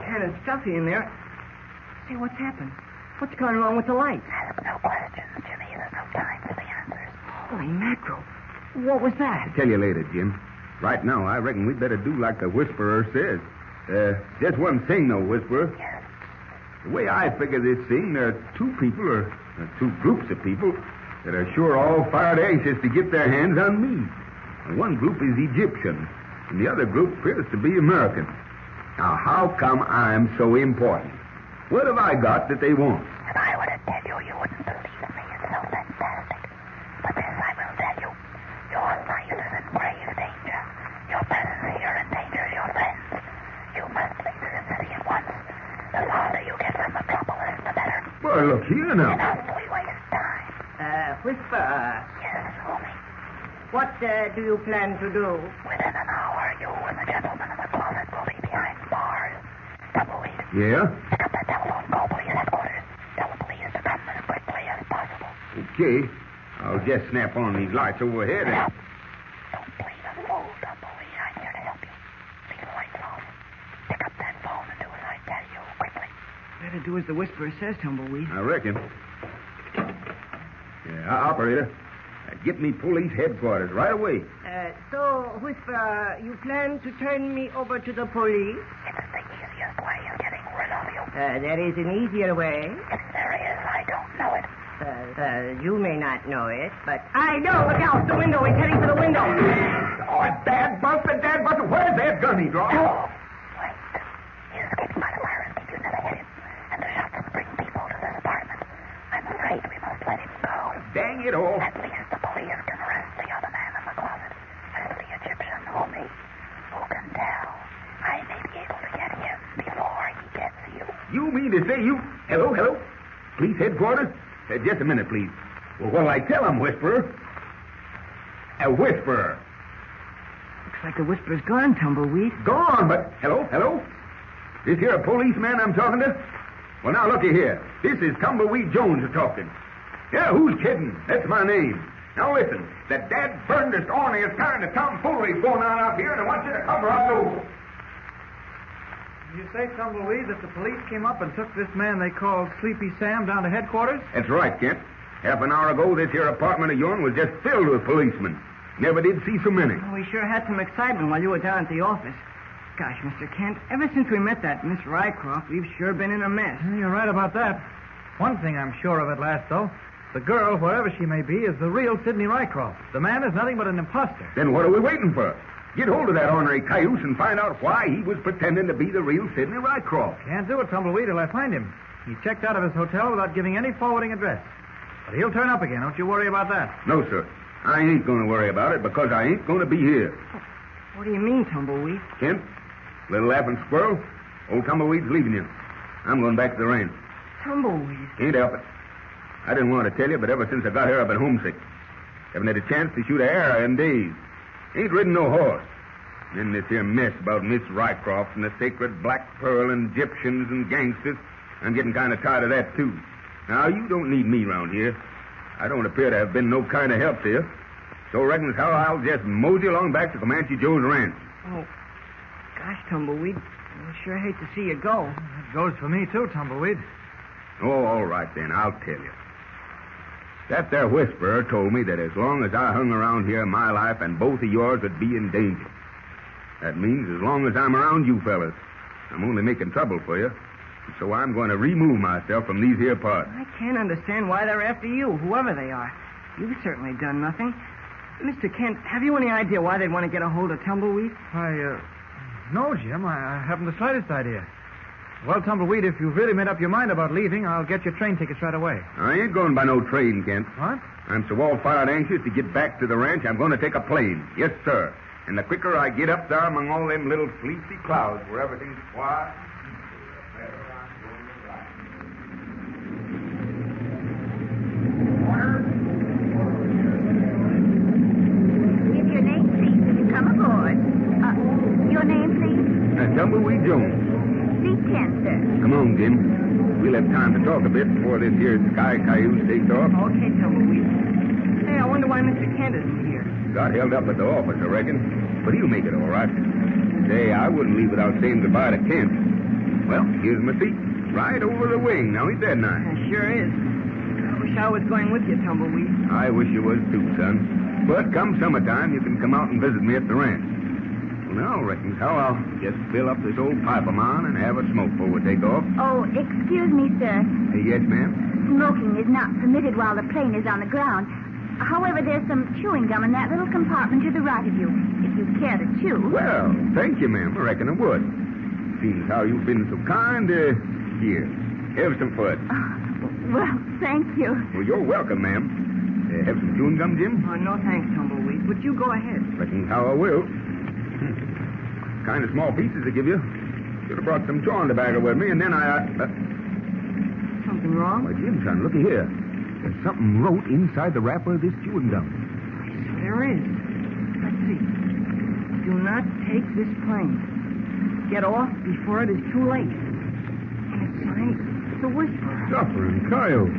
Kind of stuffy in there. Say, what's happened? What's going wrong with the lights? Ask no questions, Jimmy. There's no time for the answers. Holy mackerel. What was that? I'll tell you later, Jim. Right now, I reckon we'd better do like the Whisperer says. Just one thing, though, Whisperer. Yes. The way I figure this thing, there are two people, or two groups of people, that are sure all fired anxious to get their hands on me. And one group is Egyptian, and the other group appears to be American. Now, how come I'm so important? What have I got that they want? If I were to tell you, you wouldn't believe me. It's so fantastic. But this I will tell you. Your life is in grave danger. Your presence here endangers your friends. You must leave this city at once. The farther you get from Metropolis, the better. Well, look here now. Enough, we waste time. Whisper. Yes, Humi. What do you plan to do? Within an hour, you and the gentleman in the closet will be behind bars. Tumbleweed. Yeah? Pick up that telephone, call police headquarters. Tell the police to come as quickly as possible. Okay. I'll just snap on these lights overhead and... Don't play the fool, Tumbleweed. I'm here to help you. Leave the lights off. Pick up that phone and do as I tell you, quickly. Better do as the Whisperer says, Tumbleweed. I reckon. Yeah, operator. Get me police headquarters right away. So, Whisper, you plan to turn me over to the police? It's the easiest way of getting rid of you. There is an easier way. If there is, I don't know it. You may not know it, but I know. Look out, the window. He's heading for the window. Oh, Dad Buster. Where's that gun he dropped? No. Wait. He's escaped by the fire escape. You never hit him. And the shots will bring people to this apartment. I'm afraid we must let him go. Dang it all. At least the police can arrest the other man in the closet. And the Egyptian homie. Who can tell? I may be able to get him before he gets you. You mean to say you... Hello? Police headquarters? Just a minute, please. Well, what'll I tell him, Whisperer? A Whisperer. Looks like the Whisperer's gone, Tumbleweed. Gone, but... Hello? This here a policeman I'm talking to? Well, now, looky here. This is Tumbleweed Jones talking. Yeah, who's kidding? That's my name. Now, listen. The dad-burnedest, orneryest kind of tomfoolery's going on out here, and I want you to cover up those. You say, Tumbleweed, that the police came up and took this man they called Sleepy Sam down to headquarters? That's right, Kent. Half an hour ago, this here apartment of yourn was just filled with policemen. Never did see so many. Well, we sure had some excitement while you were down at the office. Gosh, Mr. Kent, ever since we met that Miss Rycroft, we've sure been in a mess. You're right about that. One thing I'm sure of at last, though. The girl, wherever she may be, is the real Sidney Rycroft. The man is nothing but an imposter. Then what are we waiting for? Get hold of that ornery cayuse and find out why he was pretending to be the real Sidney Rycroft. Can't do it, Tumbleweed, till I find him. He checked out of his hotel without giving any forwarding address. But he'll turn up again. Don't you worry about that. No, sir. I ain't going to worry about it because I ain't going to be here. What do you mean, Tumbleweed? Kent, little laughing squirrel, old Tumbleweed's leaving you. I'm going back to the ranch. Tumbleweed? Can't help it. I didn't want to tell you, but ever since I got here, I've been homesick. Haven't had a chance to shoot an arrow in days. Ain't ridden no horse. And then this here mess about Miss Rycroft and the sacred Black Pearl and Egyptians and gangsters. I'm getting kind of tired of that, too. Now, you don't need me around here. I don't appear to have been no kind of help to you. So reckon as how I'll just mosey along back to Comanche Joe's ranch. Oh, gosh, Tumbleweed. I sure hate to see you go. That goes for me, too, Tumbleweed. Oh, all right, then. I'll tell you. That there Whisperer told me that as long as I hung around here, my life and both of yours would be in danger. That means as long as I'm around you fellas, I'm only making trouble for you. So I'm going to remove myself from these here parts. I can't understand why they're after you, whoever they are. You've certainly done nothing. Mr. Kent, have you any idea why they'd want to get a hold of Tumbleweed? No, Jim. I haven't the slightest idea. Well, Tumbleweed, if you've really made up your mind about leaving, I'll get your train tickets right away. I ain't going by no train, Kent. What? I'm so all-fired anxious to get back to the ranch, I'm going to take a plane. Yes, sir. And the quicker I get up there among all them little fleecy clouds where everything's quiet... Give your name, please, when you come aboard. Your name, please? Tumbleweed Jones. Seat 10, sir. Come on, Jim. We'll have time to talk a bit before this here sky cayuse takes off. Okay, Tumbleweed. Hey, I wonder why Mr. Kent isn't here. Got held up at the office, I reckon. But he'll make it all right. Say, I wouldn't leave without saying goodbye to Kent. Well, here's my seat. Right over the wing. Now, ain't that nice? It sure is. I wish I was going with you, Tumbleweed. I wish you was too, son. But come summertime, you can come out and visit me at the ranch. Well, now, reckons how I'll just fill up this old pipe of mine and have a smoke before we take off. Oh, excuse me, sir. Yes, ma'am? Smoking is not permitted while the plane is on the ground. However, there's some chewing gum in that little compartment to the right of you, if you care to chew. Well, thank you, ma'am. I reckon I would. Seems how you've been so kind. Here, have some fun. Well, thank you. Well, you're welcome, ma'am. Have some chewing gum, Jim? Oh, no thanks, Tumbleweed. But you go ahead. Reckon how I will. Kind of small pieces to give you. Should have brought some chewing tobacco with me, and then Something wrong? Why, Jim, son, looky here. There's something wrote inside the wrapper of this chewing gum. There is. Let's see. Do not take this plane. Get off before it is too late. And it's signed The Whisperer. Suffering coyote.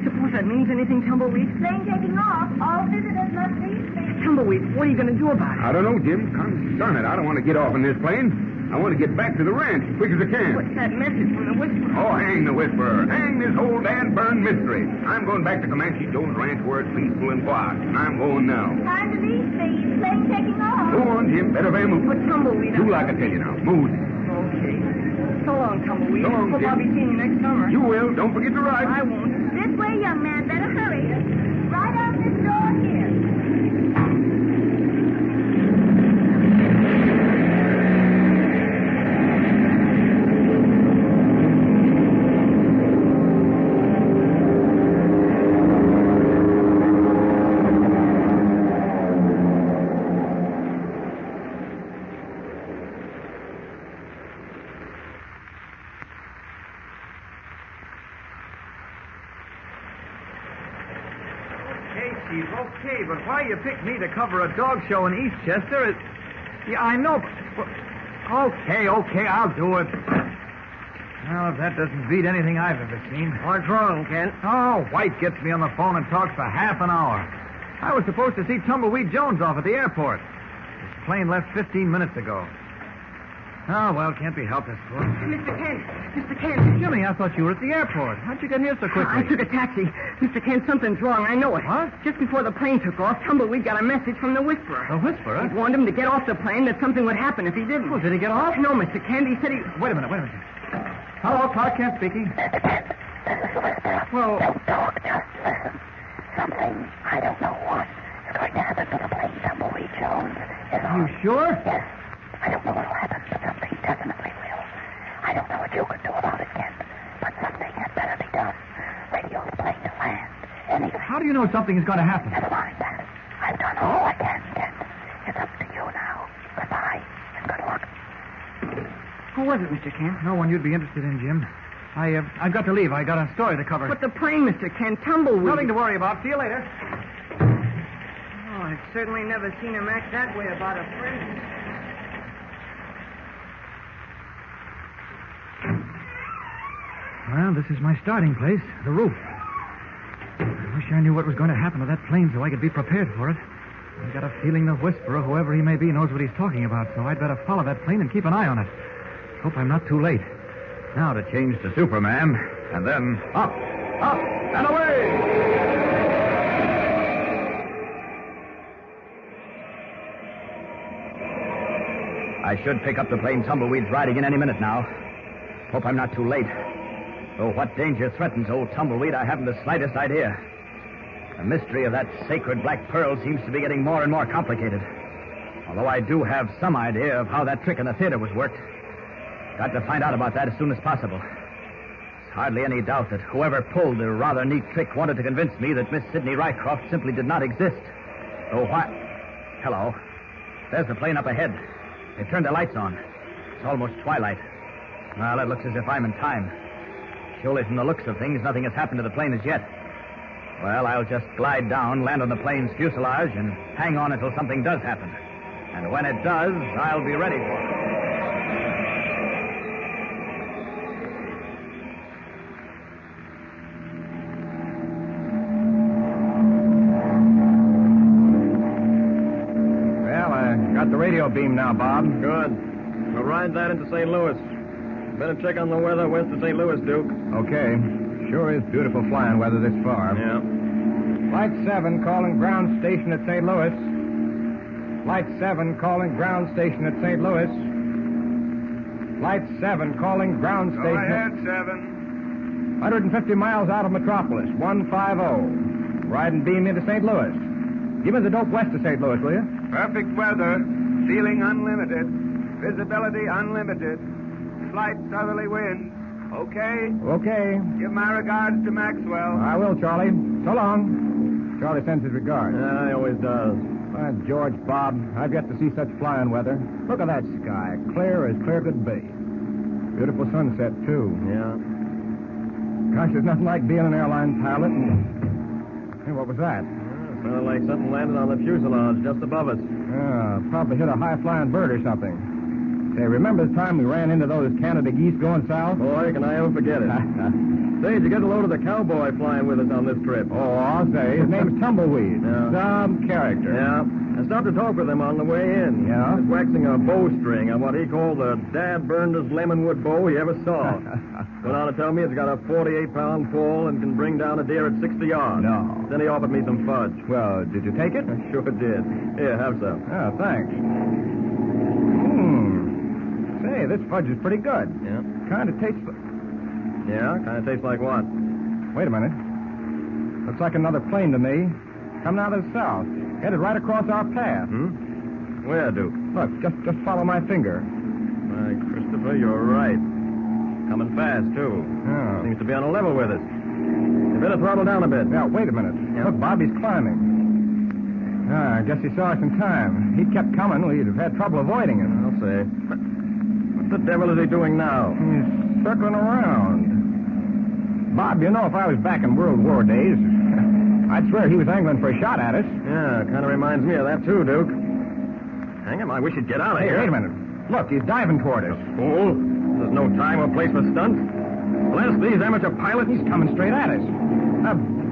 Suppose that means anything, Tumbleweed? Plane taking off. All visitors must leave. Tumbleweed, what are you going to do about it? I don't know, Jim. Concern it. I don't want to get off in this plane. I want to get back to the ranch as quick as I can. What's that message from the Whisperer? Oh, hang the Whisperer. Hang this whole damn burned mystery. I'm going back to Comanche Joe's ranch where it's peaceful and quiet. And I'm going now. Time to leave, please. Plane taking off. Go on, Jim. Better very move. But Tumbleweed... Do like I tell you now. Move. Oh, Okay. So long, Tumbleweed. So long, Hope Jim. I'll be seeing you next summer. You will. Don't forget to ride. I won't. This way, young man. Better hurry. Right out this door here. Chief, okay, but why you picked me to cover a dog show in Eastchester? Yeah, I know, but... Okay, I'll do it. Well, if that doesn't beat anything I've ever seen. What's wrong, Kent? Oh, White gets me on the phone and talks for half an hour. I was supposed to see Tumbleweed Jones off at the airport. His plane left 15 minutes ago. Oh, well, can't be helped, I suppose. Mr. Kent. Jimmy, I thought you were at the airport. How'd you get here so quickly? I took a taxi. Mr. Kent, something's wrong. I know it. What? Just before the plane took off, Tumbleweed got a message from the Whisperer. The Whisperer? He warned him to get off the plane, that something would happen if he didn't. Oh, did he get off? No, Mr. Kent. He said he... Wait a minute. Hello, Clark Kent speaking. Well... Don't talk, just listen. Something, I don't know what, is going to happen to the plane Tumbleweed Jones. Are you sure? Yes. I don't know what'll happen, but something definitely will. I don't know what you can do about it, Kent, but something had better be done. Radio the plane to land. Anything. How do you know something is going to happen? Never mind that. I've done all I can, Kent. It's up to you now. Goodbye, and good luck. Who was it, Mr. Kent? No one you'd be interested in, Jim. I've got to leave. I got a story to cover. But the plane, Mr. Kent, Tumbleweed. Nothing to worry about. See you later. Oh, I've certainly never seen him act that way about a friend. Well, this is my starting place, the roof. I wish I knew what was going to happen to that plane so I could be prepared for it. I've got a feeling the Whisperer, whoever he may be, knows what he's talking about, so I'd better follow that plane and keep an eye on it. Hope I'm not too late. Now to change to Superman, and then up, and away! I should pick up the plane Tumbleweed's riding in any minute now. Hope I'm not too late. Though what danger threatens old Tumbleweed, I haven't the slightest idea. The mystery of that sacred black pearl seems to be getting more and more complicated. Although I do have some idea of how that trick in the theater was worked. Got to find out about that as soon as possible. There's hardly any doubt that whoever pulled the rather neat trick wanted to convince me that Miss Sidney Rycroft simply did not exist. Oh, what? Hello. There's the plane up ahead. They've turned the lights on. It's almost twilight. Well, it looks as if I'm in time. Surely from the looks of things, nothing has happened to the plane as yet. Well, I'll just glide down, land on the plane's fuselage, and hang on until something does happen. And when it does, I'll be ready for it. Well, I got the radio beam now, Bob. Good. We'll ride that into St. Louis. Better check on the weather west of St. Louis, Duke. Okay. Sure is beautiful flying weather this far. Yeah. Flight 7 calling ground station at St. Louis. Flight 7 calling ground station at St. Louis. Flight 7 calling ground station. Go ahead, 7. 150 miles out of Metropolis, 150. Riding beam into St. Louis. Give me the dope west of St. Louis, will you? Perfect weather. Ceiling unlimited. Visibility unlimited. Slight southerly wind. Okay? Okay. Give my regards to Maxwell. I will, Charlie. So long. Charlie sends his regards. Yeah, he always does. By George, Bob, I've yet to see such flying weather. Look at that sky. Clear as clear could be. Beautiful sunset, too. Yeah. Gosh, there's nothing like being an airline pilot and... Hey, what was that? Sounded like something landed on the fuselage just above us. Yeah, probably hit a high-flying bird or something. Say, remember the time we ran into those Canada geese going south? Boy, can I ever forget it. Say, did you get a load of the cowboy flying with us on this trip? Oh, I'll say. His name's Tumbleweed. Yeah. Some character. Yeah. I stopped to talk with him on the way in. Yeah? He was waxing a bowstring on what he called the dad-burnedest lemonwood bow he ever saw. Went on to tell me it's got a 48-pound fall and can bring down a deer at 60 yards. No. Then he offered me some fudge. Well, did you take it? I sure did. Here, have some. Oh, thanks. Say, this fudge is pretty good. Yeah? Kind of tastes... Yeah? Kind of tastes like what? Wait a minute. Looks like another plane to me. Coming out of the south. Headed right across our path. Where, Duke? Look, just follow my finger. Why, Christopher, you're right. Coming fast, too. Oh. Seems to be on a level with us. You better throttle down a bit. Yeah, wait a minute. Yeah. Look, Bob, he's climbing. I guess he saw us in time. He'd kept coming, we'd have had trouble avoiding him. I'll say. What the devil is he doing now? He's circling around. Bob, you know, if I was back in World War days, I'd swear he was angling for a shot at us. Yeah, kind of reminds me of that, too, Duke. Hang him, I wish he'd get out of here. Wait a minute. Look, he's diving toward us. Fool. There's no time or place for stunts. Bless these amateur pilots. He's coming straight at us.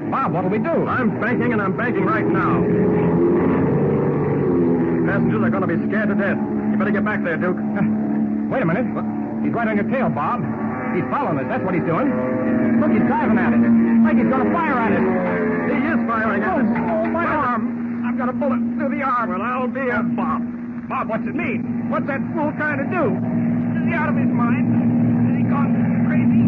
Bob, what'll we do? I'm banking, and I'm banking right now. The passengers are going to be scared to death. You better get back there, Duke. Wait a minute. What? He's right on your tail, Bob. He's following us. That's what he's doing. Look, he's diving at us. Like he's going to fire at us. He is firing at us. Oh, my arm. I've got a bullet through the arm. Well, I'll be a... Bob, what's it mean? What's that fool trying to do? Is he out of his mind? Has he gone crazy?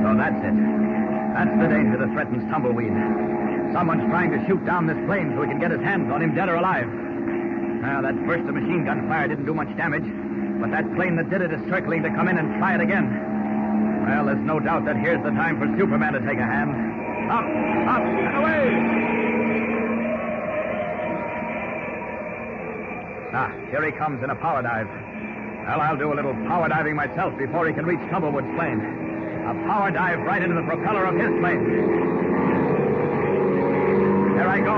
So that's it. That's the danger that threatens Tumbleweed. Someone's trying to shoot down this plane so he can get his hands on him, dead or alive. Now, that burst of machine gun fire didn't do much damage, but that plane that did it is circling to come in and try it again. Well, there's no doubt that here's the time for Superman to take a hand. Up, and away! Ah, here he comes in a power dive. Well, I'll do a little power diving myself before he can reach Tumblewood's plane. A power dive right into the propeller of his plane. There I go.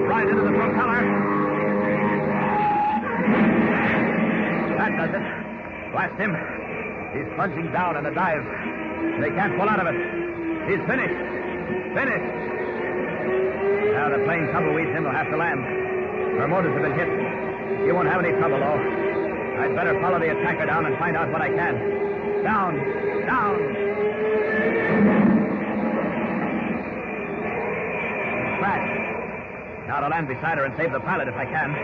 Right into the propeller. That does it. Blast him. He's plunging down in a dive. They can't pull out of it. He's finished. Finished. Now the plane Tumbleweed's in will have to land. Her motors have been hit. You won't have any trouble, though. I'd better follow the attacker down and find out what I can. Down. Crash. Now to land beside her and save the pilot if I can.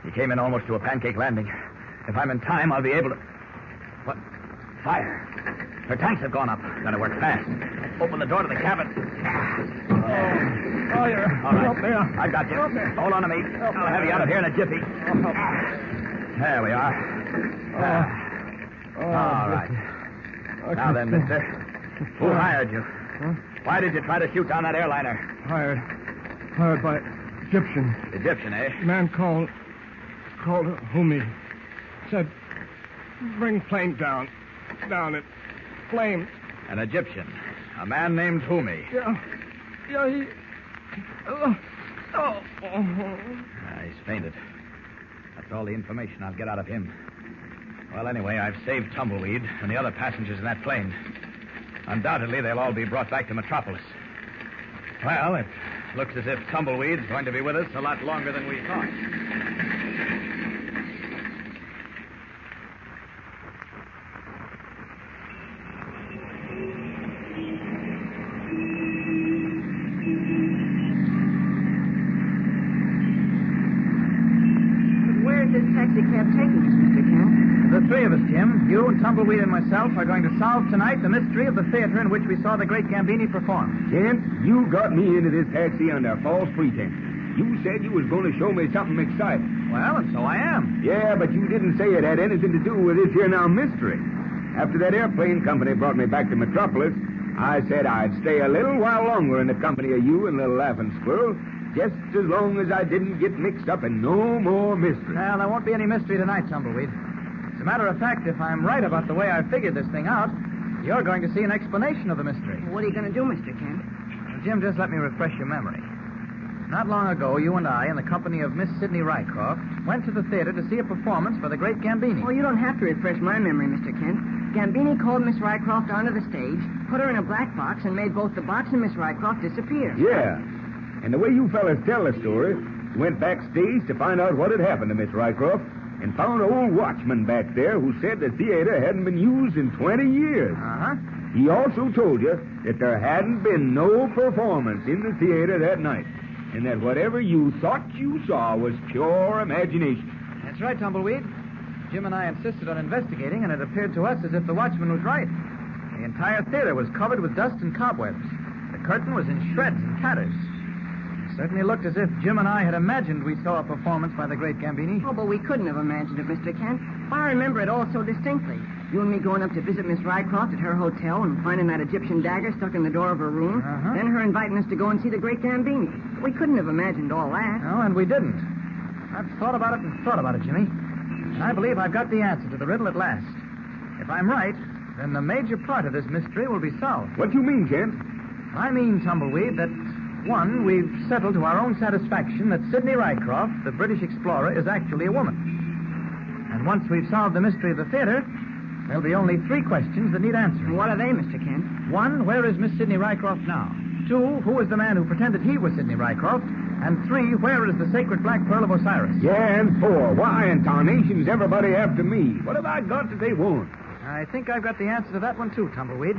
He came in almost to a pancake landing. If I'm in time, I'll be able to... What? Fire. Her tanks have gone up. Gotta work fast. Open the door to the cabin. Oh, you're all right. up there. I've got you. Hold on to me. I'll have you out of here in a jiffy. There we are. All right. Now then, mister. Who hired you? Huh? Why did you try to shoot down that airliner? Hired by Egyptian. Egyptian, eh? Man called Humi. Said, bring plane down. Down it. Flame. An Egyptian. A man named Humi. Yeah, he... He's fainted. That's all the information I'll get out of him. Well, anyway, I've saved Tumbleweed and the other passengers in that plane. Undoubtedly, they'll all be brought back to Metropolis. Well, it looks as if Tumbleweed's going to be with us a lot longer than we thought. Where's this taxi cab taking us, Mr. Kent? The three of us, Jim, you and Tumbleweed and myself, are going to solve tonight the mystery of the theater in which we saw the great Gambini perform. Kent, you got me into this taxi under false pretense. You said you was going to show me something exciting. Well, and so I am. Yeah, but you didn't say it had anything to do with this here now mystery. After that airplane company brought me back to Metropolis, I said I'd stay a little while longer in the company of you and Little Laughing Squirrel, just as long as I didn't get mixed up in no more mystery. Well, there won't be any mystery tonight, Tumbleweed. As a matter of fact, if I'm right about the way I figured this thing out, you're going to see an explanation of the mystery. What are you going to do, Mr. Kent? Jim, just let me refresh your memory. Not long ago, you and I, in the company of Miss Sidney Rycroft, went to the theater to see a performance for the great Gambini. Oh, you don't have to refresh my memory, Mr. Kent. Gambini called Miss Rycroft onto the stage, put her in a black box, and made both the box and Miss Rycroft disappear. Yeah. And the way you fellas tell the story, you went backstage to find out what had happened to Miss Rycroft, and found an old watchman back there who said the theater hadn't been used in 20 years. Uh-huh. He also told you that there hadn't been no performance in the theater that night, and that whatever you thought you saw was pure imagination. That's right, Tumbleweed. Jim and I insisted on investigating, and it appeared to us as if the watchman was right. The entire theater was covered with dust and cobwebs. The curtain was in shreds and tatters. It certainly looked as if Jim and I had imagined we saw a performance by the great Gambini. Oh, but we couldn't have imagined it, Mr. Kent. I remember it all so distinctly. You and me going up to visit Miss Rycroft at her hotel and finding that Egyptian dagger stuck in the door of her room. Uh-huh. Then her inviting us to go and see the great Gambini. We couldn't have imagined all that. No, and we didn't. I've thought about it and thought about it, Jimmy. And I believe I've got the answer to the riddle at last. If I'm right, then the major part of this mystery will be solved. What do you mean, Kent? I mean, Tumbleweed, that, one, we've settled to our own satisfaction that Sidney Rycroft, the British explorer, is actually a woman. And once we've solved the mystery of the theater, there'll be only 3 questions that need answering. What are they, Mr. Kent? 1, where is Miss Sidney Rycroft now? 2, who is the man who pretended he was Sidney Rycroft? And 3, where is the sacred black pearl of Osiris? Yeah, and 4, why in tarnation's everybody after me? What have I got that they won't? I think I've got the answer to that one, too, Tumbleweed.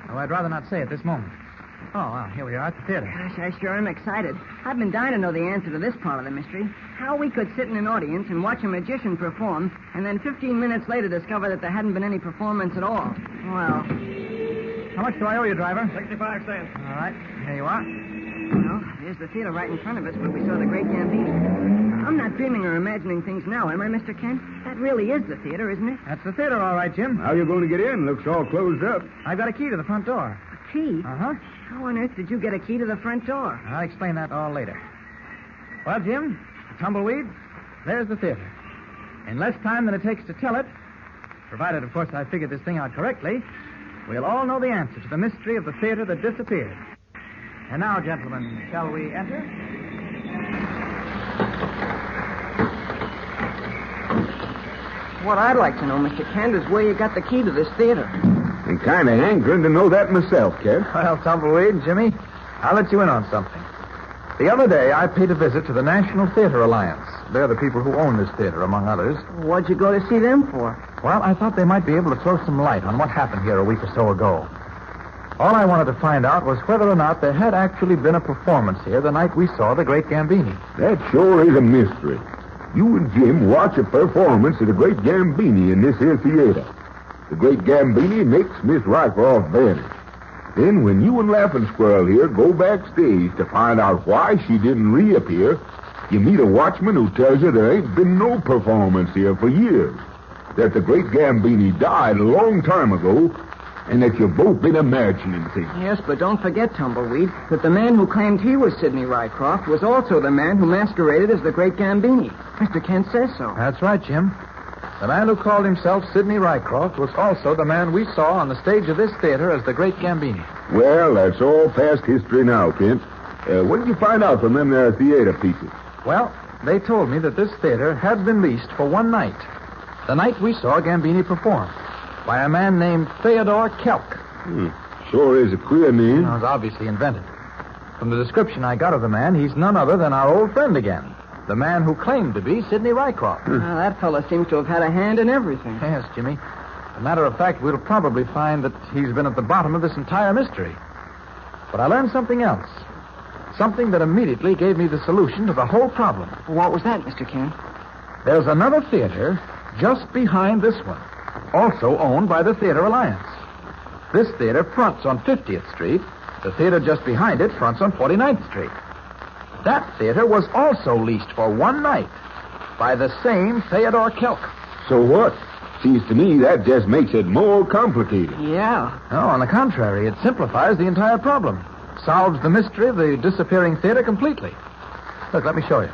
Though I'd rather not say at this moment. Oh, well, here we are at the theater. Gosh, I sure am excited. I've been dying to know the answer to this part of the mystery. How we could sit in an audience and watch a magician perform, and then 15 minutes later discover that there hadn't been any performance at all. Well... How much do I owe you, driver? 65 cents. All right, here you are. Well, there's the theater right in front of us where we saw the great Gambini. I'm not dreaming or imagining things now, am I, Mr. Kent? That really is the theater, isn't it? That's the theater, all right, Jim. How you going to get in? Looks all closed up. I've got a key to the front door. A key? Uh-huh. How on earth did you get a key to the front door? I'll explain that all later. Well, Jim, Tumbleweed, there's the theater. In less time than it takes to tell it, provided, of course, I figured this thing out correctly, we'll all know the answer to the mystery of the theater that disappeared. And now, gentlemen, shall we enter? What I'd like to know, Mr. Kent, is where you got the key to this theater. I'm kind of hankering to know that myself, Kent. Well, Tumbleweed, Jimmy, I'll let you in on something. The other day, I paid a visit to the National Theater Alliance. They're the people who own this theater, among others. What'd you go to see them for? Well, I thought they might be able to throw some light on what happened here a week or so ago. All I wanted to find out was whether or not there had actually been a performance here the night we saw the great Gambini. That sure is a mystery. You and Jim watch a performance of the great Gambini in this here theater. The great Gambini makes Miss Rycroft vanish. Then when you and Laughing Squirrel here go backstage to find out why she didn't reappear, you meet a watchman who tells you there ain't been no performance here for years. That the great Gambini died a long time ago, and that you've both been imagining things. Yes, but don't forget, Tumbleweed, that the man who claimed he was Sidney Rycroft was also the man who masqueraded as the great Gambini. Mr. Kent says so. That's right, Jim. The man who called himself Sidney Rycroft was also the man we saw on the stage of this theater as the great Gambini. Well, that's all past history now, Kent. What did you find out from them there theater people? Well, they told me that this theater had been leased for one night. The night we saw Gambini perform. By a man named Theodore Kelk. Sure is a queer name. It was obviously invented. From the description I got of the man, he's none other than our old friend again. The man who claimed to be Sidney Rycroft. That fellow seems to have had a hand in everything. Yes, Jimmy. As a matter of fact, we'll probably find that he's been at the bottom of this entire mystery. But I learned something else. Something that immediately gave me the solution to the whole problem. What was that, Mr. Kent? There's another theater just behind this one, also owned by the Theater Alliance. This theater fronts on 50th Street. The theater just behind it fronts on 49th Street. That theater was also leased for one night by the same Theodore Kelk. So what? Seems to me that just makes it more complicated. Yeah. No, on the contrary, it simplifies the entire problem. Solves the mystery of the disappearing theater completely. Look, let me show you.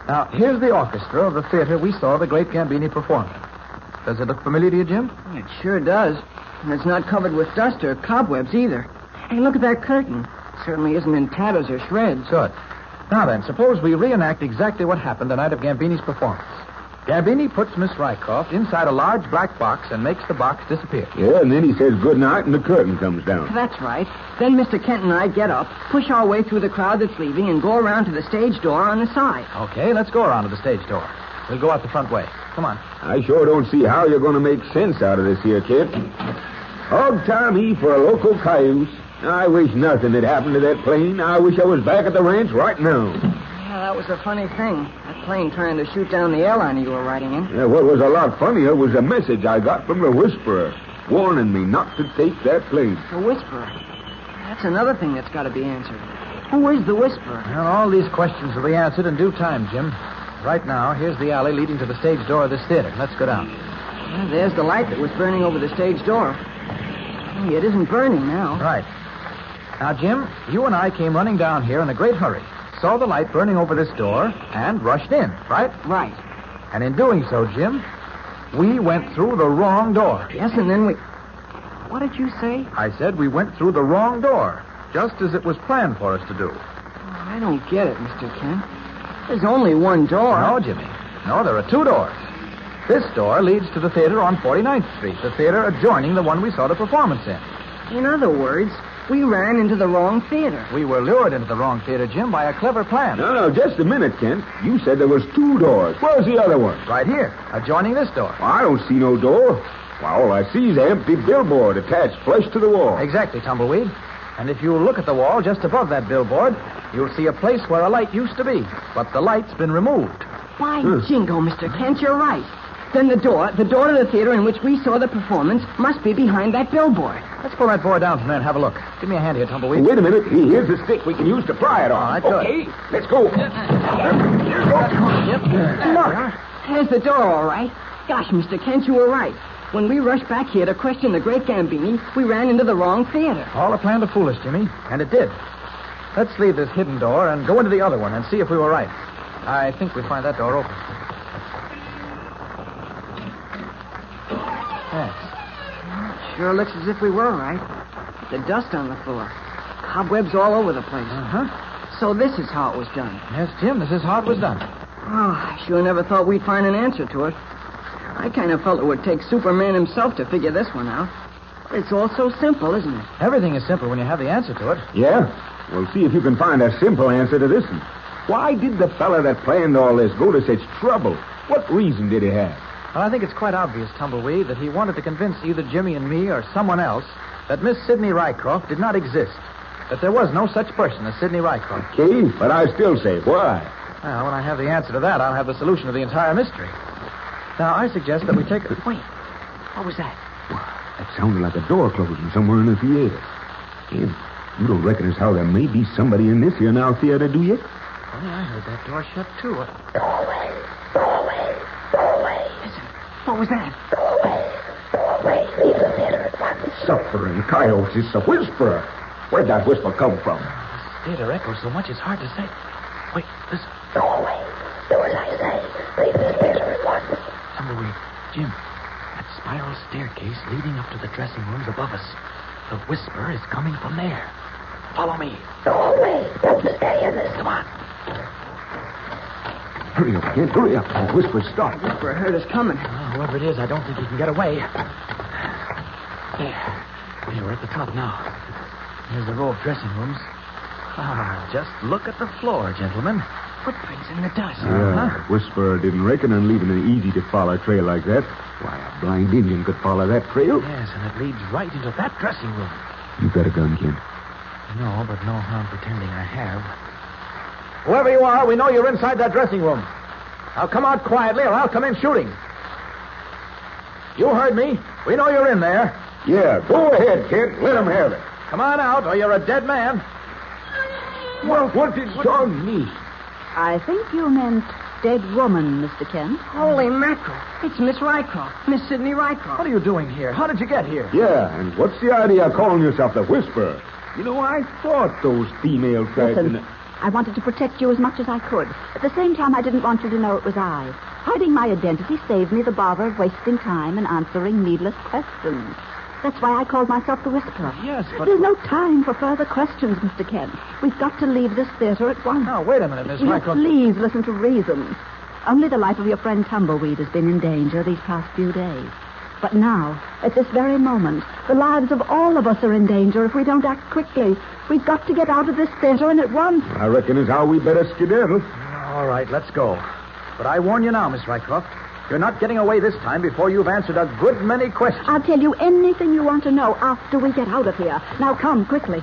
Now, here's the orchestra of the theater we saw the great Gambini perform in. Does it look familiar to you, Jim? It sure does. And it's not covered with dust or cobwebs either. Hey, look at that curtain. It certainly isn't in tatters or shreds. Good. Now then, suppose we reenact exactly what happened the night of Gambini's performance. Gambini puts Miss Rycroft inside a large black box and makes the box disappear. Yeah, and then he says goodnight and the curtain comes down. That's right. Then Mr. Kent and I get up, push our way through the crowd that's leaving, and go around to the stage door on the side. Okay, let's go around to the stage door. We'll go out the front way. Come on. I sure don't see how you're going to make sense out of this here, kid. Hog time he for a local cayuse. I wish nothing had happened to that plane. I wish I was back at the ranch right now. Yeah, that was a funny thing. That plane trying to shoot down the airliner you were riding in. Yeah, what was a lot funnier was a message I got from the Whisperer, warning me not to take that plane. The Whisperer? That's another thing that's got to be answered. Who is the Whisperer? Well, all these questions will be answered in due time, Jim. Right now, here's the alley leading to the stage door of this theater. Let's go down. Yeah, there's the light that was burning over the stage door. Hey, it isn't burning now. Right. Now, Jim, you and I came running down here in a great hurry, saw the light burning over this door, and rushed in, right? Right. And in doing so, Jim, we went through the wrong door. Yes, and then we... What did you say? I said we went through the wrong door, just as it was planned for us to do. Oh, I don't get it, Mr. Kent. There's only one door. No, Jimmy. No, there are two doors. This door leads to the theater on 49th Street, the theater adjoining the one we saw the performance in. In other words, we ran into the wrong theater. We were lured into the wrong theater, Jim, by a clever plan. No, just a minute, Kent. You said there was two doors. Where's the other one? Right here, adjoining this door. Well, I don't see no door. Well, all I see is an empty billboard attached flush to the wall. Exactly, Tumbleweed. And if you look at the wall just above that billboard, you'll see a place where a light used to be. But the light's been removed. By jingo, Mr. Kent, you're right. Then the door to the theater in which we saw the performance must be behind that billboard. Let's pull that board down from there and have a look. Give me a hand here, Tumbleweed. Wait a minute. Here's the stick we can use to pry it on. All right, good. Okay, let's go. Here goes. Yep. Look, there's the door, all right. Gosh, Mr. Kent, you were right. When we rushed back here to question the great Gambini, we ran into the wrong theater. All a plan to fool us, Jimmy. And it did. Let's leave this hidden door and go into the other one and see if we were right. I think we'll find that door open. Yes. Sure looks as if we were right. The dust on the floor. Cobwebs all over the place. Uh-huh. So this is how it was done. Yes, Jim, this is how it was done. Oh, I sure never thought we'd find an answer to it. I kind of felt it would take Superman himself to figure this one out. But it's all so simple, isn't it? Everything is simple when you have the answer to it. Yeah? Well, see if you can find a simple answer to this one. Why did the fella that planned all this go to such trouble? What reason did he have? Well, I think it's quite obvious, Tumbleweed, that he wanted to convince either Jimmy and me or someone else that Miss Sidney Rycroft did not exist. That there was no such person as Sidney Rycroft. Okay, but I still say, why? Well, when I have the answer to that, I'll have the solution to the entire mystery. Now, I suggest that we take... Wait. What was that? That sounded like a door closing somewhere in the theater. Ken, you don't reckon as how there may be somebody in this here now theater, do you? Funny, I heard that door shut, too. Doorway. Listen, what was that? Doorway. Leave the theater at once. Suffering coyotes, it's a whisperer. Where'd that whisper come from? This theater echoes so much it's hard to say. Wait, listen. Doorway. Do as I say. Leave the theater at once. Tumbleweed, Jim, that spiral staircase leading up to the dressing rooms above us. The whisper is coming from there. Follow me. Doorway. Don't stay in this. Come on. Hurry up, Kent, hurry up. The whisper's stopped. The whisperer heard us coming. Well, whoever it is, I don't think he can get away. There. We're at the top now. There's the row of dressing rooms. Just look at the floor, gentlemen. Footprints in the dust. Yeah, Whisperer didn't reckon on leaving an easy-to-follow trail like that. Why, a blind Indian could follow that trail. Yes, and it leads right into that dressing room. You got a gun, Kent? No, but no harm pretending I have. Whoever you are, we know you're inside that dressing room. Now come out quietly or I'll come in shooting. You heard me. We know you're in there. Yeah, go ahead, Kent. Let him have it. Come on out or you're a dead man. Well, what did John mean? I think you meant dead woman, Mr. Kent. Holy mackerel. It's Miss Rycroft. Miss Sidney Rycroft. What are you doing here? How did you get here? Yeah, and what's the idea of calling yourself the Whisperer? You know, I thought those female tried Listen, I wanted to protect you as much as I could. At the same time, I didn't want you to know it was I. Hiding my identity saved me the bother of wasting time and answering needless questions. That's why I called myself the Whisperer. Yes, but... There's no time for further questions, Mr. Kent. We've got to leave this theater at once. Now, wait a minute, Miss Rycroft. Please listen to reason. Only the life of your friend Tumbleweed has been in danger these past few days. But now, at this very moment, the lives of all of us are in danger if we don't act quickly. We've got to get out of this theater and at once. I reckon it's how we better skedaddle. All right, let's go. But I warn you now, Miss Rycroft. You're not getting away this time before you've answered a good many questions. I'll tell you anything you want to know after we get out of here. Now come, quickly.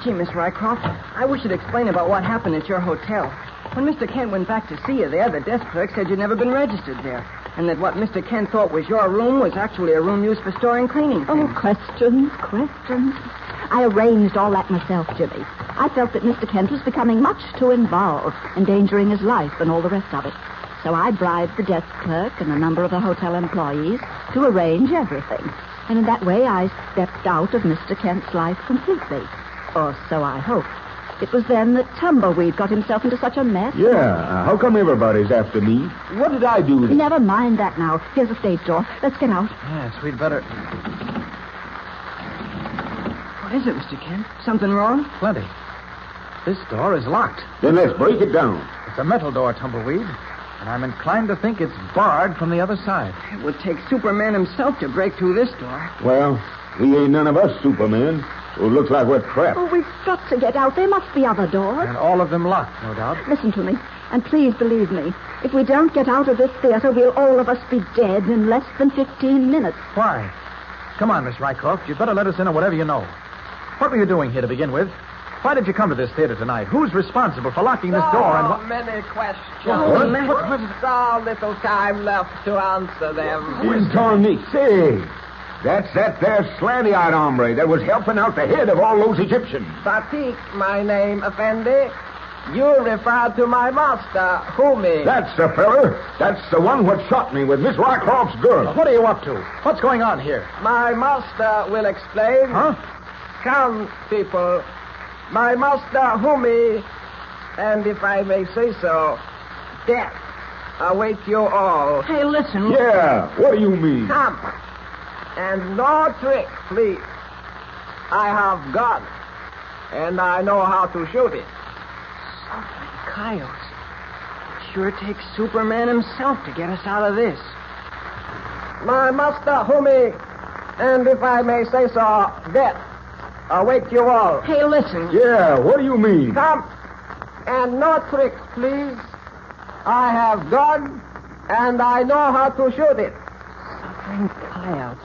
Gee, Miss Rycroft, I wish you'd explain about what happened at your hotel. When Mr. Kent went back to see you there, the desk clerk said you'd never been registered there. And that what Mr. Kent thought was your room was actually a room used for storing cleaning things. Oh, questions. I arranged all that myself, Jimmy. I felt that Mr. Kent was becoming much too involved, endangering his life and all the rest of it. So I bribed the desk clerk and a number of the hotel employees to arrange everything. And in that way, I stepped out of Mr. Kent's life completely. Or so I hoped. It was then that Tumbleweed got himself into such a mess. Yeah, how come everybody's after me? What did I do? Never mind that now. Here's the stage door. Let's get out. Yes, we'd better... What is it, Mr. Kent? Something wrong? Plenty. This door is locked. Then let's break it down. It's a metal door, Tumbleweed. And I'm inclined to think it's barred from the other side. It would take Superman himself to break through this door. Well, we ain't none of us Superman. So it looks like we're trapped. Oh, we've got to get out. There must be other doors. And all of them locked, no doubt. Listen to me, and please believe me. If we don't get out of this theater, we'll all of us be dead in less than 15 minutes. Why? Come on, Miss Rycroft. You'd better let us in on whatever you know. What were you doing here to begin with? Why did you come to this theater tonight? Who's responsible for locking this door? And So many questions. What? So little time left to answer them. Tony, say, that's that there slanty-eyed hombre that was helping out the head of all those Egyptians. Batik, my name, Effendi. You refer to my master, Humi. That's the feller. That's the one what shot me with Miss Rycroft's girl. What are you up to? What's going on here? My master will explain. Huh? Come, people. My master, Humi, and if I may say so, death await you all. Hey, listen. Yeah, what do you mean? Come. And no trick, please. I have gun, and I know how to shoot it. Coyotes. It sure takes Superman himself to get us out of this. My master, Humi, and if I may say so, death await you all. Hey, listen. Yeah, what do you mean? Come. And no tricks, please. I have gun, and I know how to shoot it. Suffering coyotes.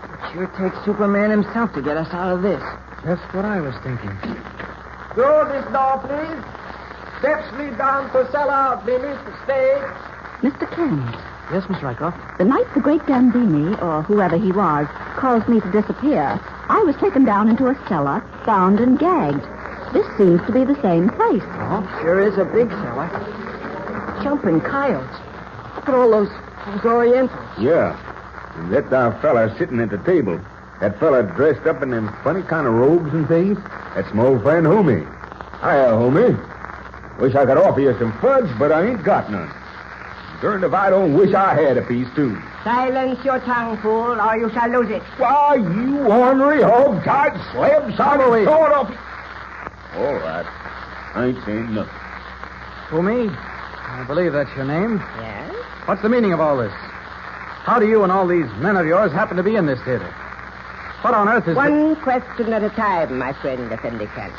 It sure takes Superman himself to get us out of this. Just what I was thinking. Through this door, please. Steps lead down to cellar beneath the stage. Mr. Kent, Yes, Miss Rycroft? the night the great Gandini, or whoever he was, caused me to disappear, I was taken down into a cellar, bound and gagged. This seems to be the same place. Oh, sure is a big cellar. Jumping coyotes. Look at all those Orientals. Yeah. And that there fella sitting at the table. That fella dressed up in them funny kind of robes and things. That's my old friend Homie. Hiya, Homie. Wish I could offer you some fudge, but I ain't got none. Darned if I don't wish I had a piece, too. Silence your tongue, fool, or you shall lose it. Why, you ornery, hog-tied, slab-sided sort of... All right. I ain't saying nothing. Humi? I believe that's your name. Yes? What's the meaning of all this? How do you and all these men of yours happen to be in this theater? What on earth is... One question at a time, my friend, Effendi Kent.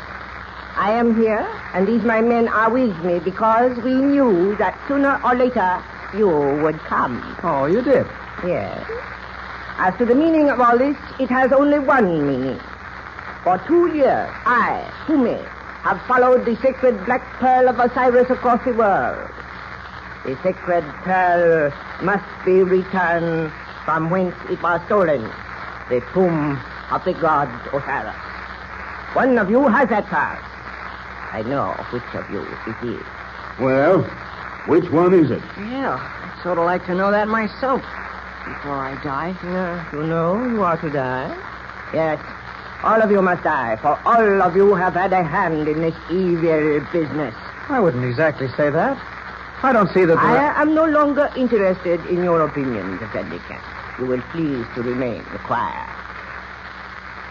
I am here, and these my men are with me because we knew that sooner or later you would come. Oh, you did? Yes. As to the meaning of all this, it has only one meaning. For 2 years, I, Humi, have followed the sacred black pearl of Osiris across the world. The sacred pearl must be returned from whence it was stolen, the tomb of the god Osiris. One of you has that pearl. I know which of you it is. Well, which one is it? Yeah, I'd sort of like to know that myself before I die. You know you are to die? Yes. All of you must die, for all of you have had a hand in this evil business. I wouldn't exactly say that. I don't see that... I am no longer interested in your opinion, Effendi Kent. You will please to remain quiet.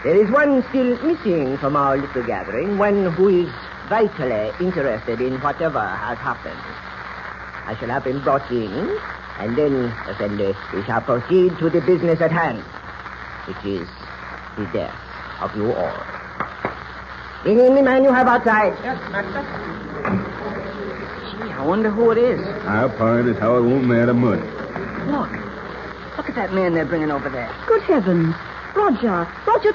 There is one still missing from our little gathering, one who is vitally interested in whatever has happened. I shall have him brought in, and then, Effendi, we shall proceed to the business at hand, which is the death of you all. Bring in the man you have outside. Yes, master. Gee, I wonder who it is. Our part is how it won't matter much. Look at that man they're bringing over there. Good heavens. Roger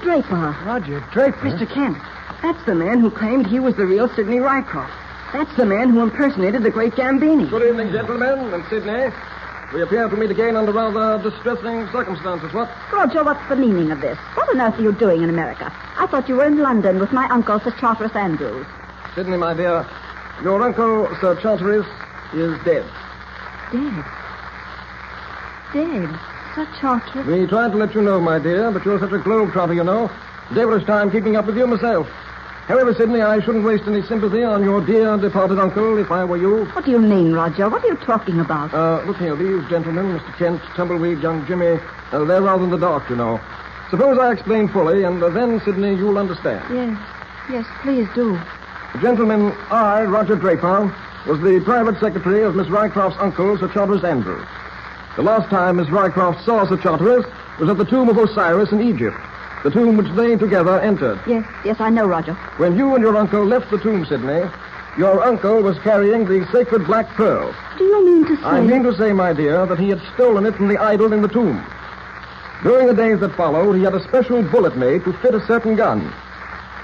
Draper. Roger Draper? Mr. Kent, that's the man who claimed he was the real Sidney Rycroft. That's the man who impersonated the great Gambini. Good evening, gentlemen, and Sidney. We appear to meet again under rather distressing circumstances, what? Roger, what's the meaning of this? What on earth are you doing in America? I thought you were in London with my uncle, Sir Charteris Andrews. Sidney, my dear, your uncle, Sir Charteris, is dead. Dead? Sir Charteris? We tried to let you know, my dear, but you're such a globe-trotter, you know. Devilish time keeping up with you myself. However, Sidney, I shouldn't waste any sympathy on your dear departed uncle if I were you. What do you mean, Roger? What are you talking about? Look here, these gentlemen, Mr. Kent, Tumbleweed, young Jimmy, they're rather in the dark, you know. Suppose I explain fully, and then, Sidney, you'll understand. Yes, please do. Gentlemen, I, Roger Draper, was the private secretary of Miss Rycroft's uncle, Sir Charteris Andrews. The last time Miss Rycroft saw Sir Charteris was at the tomb of Osiris in Egypt. The tomb which they together entered. Yes, I know, Roger. When you and your uncle left the tomb, Sidney, your uncle was carrying the sacred black pearl. Do you mean to say... I mean to say, my dear, that he had stolen it from the idol in the tomb. During the days that followed, he had a special bullet made to fit a certain gun.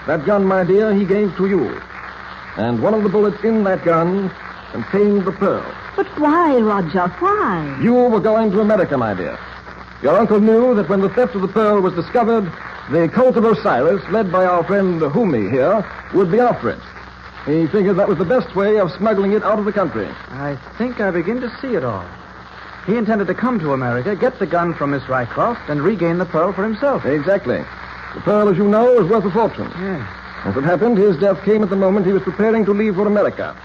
That gun, my dear, he gave to you. And one of the bullets in that gun contained the pearl. But why, Roger? Why? You were going to America, my dear. Your uncle knew that when the theft of the pearl was discovered, the cult of Osiris, led by our friend Humi here, would be after it. He figured that was the best way of smuggling it out of the country. I think I begin to see it all. He intended to come to America, get the gun from Miss Rycroft, and regain the pearl for himself. Exactly. The pearl, as you know, is worth a fortune. Yes. As it happened, his death came at the moment he was preparing to leave for America.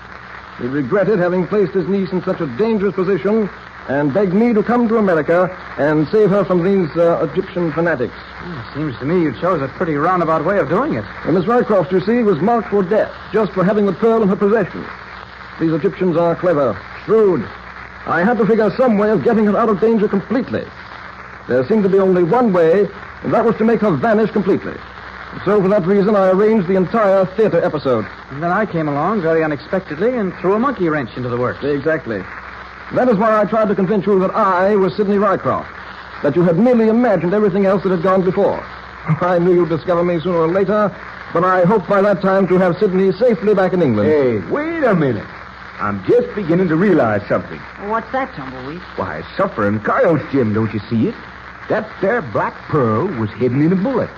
He regretted having placed his niece in such a dangerous position and begged me to come to America and save her from these Egyptian fanatics. It seems to me you chose a pretty roundabout way of doing it. And Miss Rycroft, you see, was marked for death just for having the pearl in her possession. These Egyptians are clever, shrewd. I had to figure some way of getting her out of danger completely. There seemed to be only one way, and that was to make her vanish completely. So for that reason, I arranged the entire theater episode. And then I came along very unexpectedly and threw a monkey wrench into the works. Exactly. That is why I tried to convince you that I was Sidney Rycroft, that you had merely imagined everything else that had gone before. I knew you'd discover me sooner or later, but I hoped by that time to have Sidney safely back in England. Hey, wait a minute. I'm just beginning to realize something. What's that, Tumbleweed? Why, suffering coyotes, Jim, don't you see it? That there black pearl was hidden in a bullet.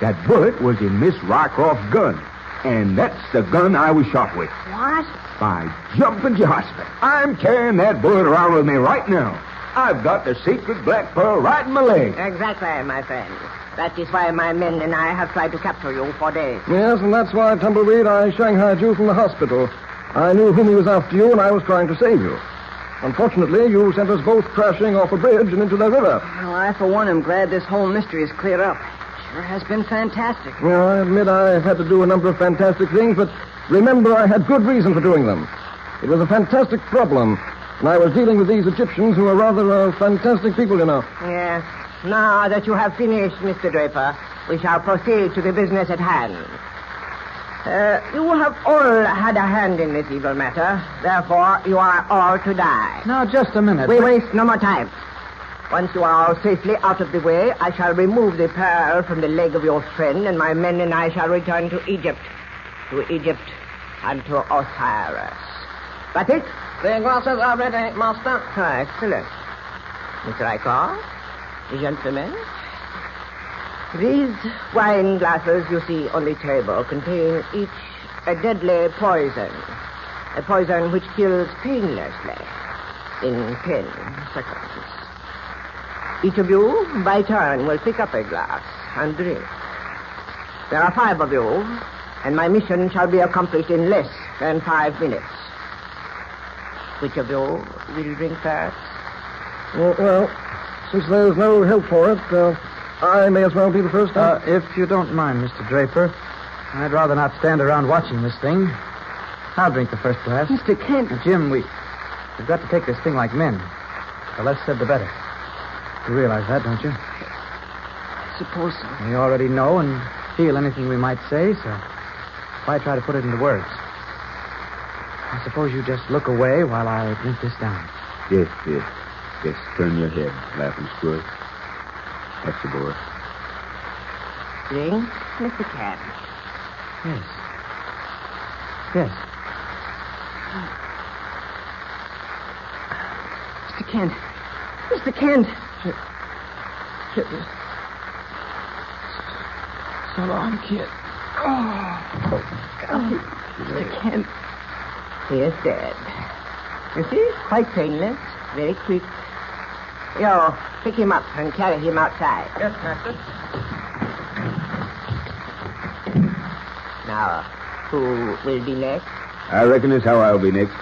That bullet was in Miss Rycroft's gun. And that's the gun I was shot with. What? By jumping Jehoshaphat. I'm carrying that bullet around with me right now. I've got the sacred black pearl right in my leg. Exactly, my friend. That is why my men and I have tried to capture you for days. Yes, and that's why, Tumbleweed, I shanghaied you from the hospital. I knew whom he was after you, and I was trying to save you. Unfortunately, you sent us both crashing off a bridge and into the river. Well, I, for one, am glad this whole mystery is cleared up. Sure has been fantastic. Well, I admit I've had to do a number of fantastic things, but remember, I had good reason for doing them. It was a fantastic problem, and I was dealing with these Egyptians who are rather fantastic people, you know. Yes. Now that you have finished, Mr. Draper, we shall proceed to the business at hand. You have all had a hand in this evil matter. Therefore, you are all to die. Now, just a minute. We waste no more time. Once you are all safely out of the way, I shall remove the pearl from the leg of your friend, and my men and I shall return to Egypt. To Egypt and to Osiris. Got it? The glasses are ready, Master. Excellent. Mr. Rycroft, gentlemen, these wine glasses you see on the table contain each a deadly poison. A poison which kills painlessly in 10 seconds. Each of you, by turn, will pick up a glass and drink. There are 5 of you, and my mission shall be accomplished in less than 5 minutes. Which of you will drink first? Well, since there's no help for it, I may as well be the first. If you don't mind, Mr. Draper, I'd rather not stand around watching this thing. I'll drink the first glass. Mr. Kent. Now, Jim, we've got to take this thing like men. The less said, the better. You realize that, don't you? I suppose so. We already know and feel anything we might say, so why try to put it into words? I suppose you just look away while I drink this down. Yes, yes. Just turn your head, laughing squirt. That's the boy. Drink, Mr. Kent. Yes. Yes. Mr. Kent. Mr. Kent. So long, kid. Mr. Kent. He is dead. You see? Quite painless. Very quick. You pick him up and carry him outside. Yes, Master. Now, who will be next? I reckon it's how I'll be next.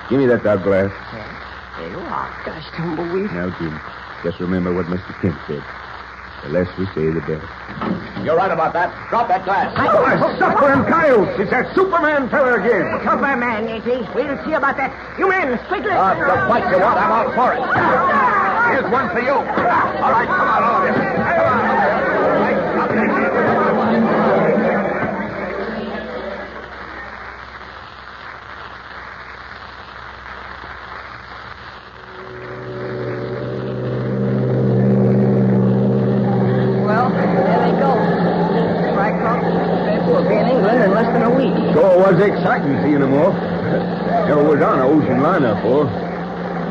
Give me that dark glass. Yes. There you are. Gosh, Tumbleweed. Now, Jim, just remember what Mr. Kent said. The less we say, the better. You're right about that. Drop that glass. Suffering coyotes! It's that Superman fella again. Superman, is he? We'll see about that. You men, quickly. The fight you want, I'm all for it. Here's one for you. All right, come on, all of you. Well, there they go. Rycroft will be in England in less than a week. Sure was exciting seeing them all. Never was on an ocean liner before.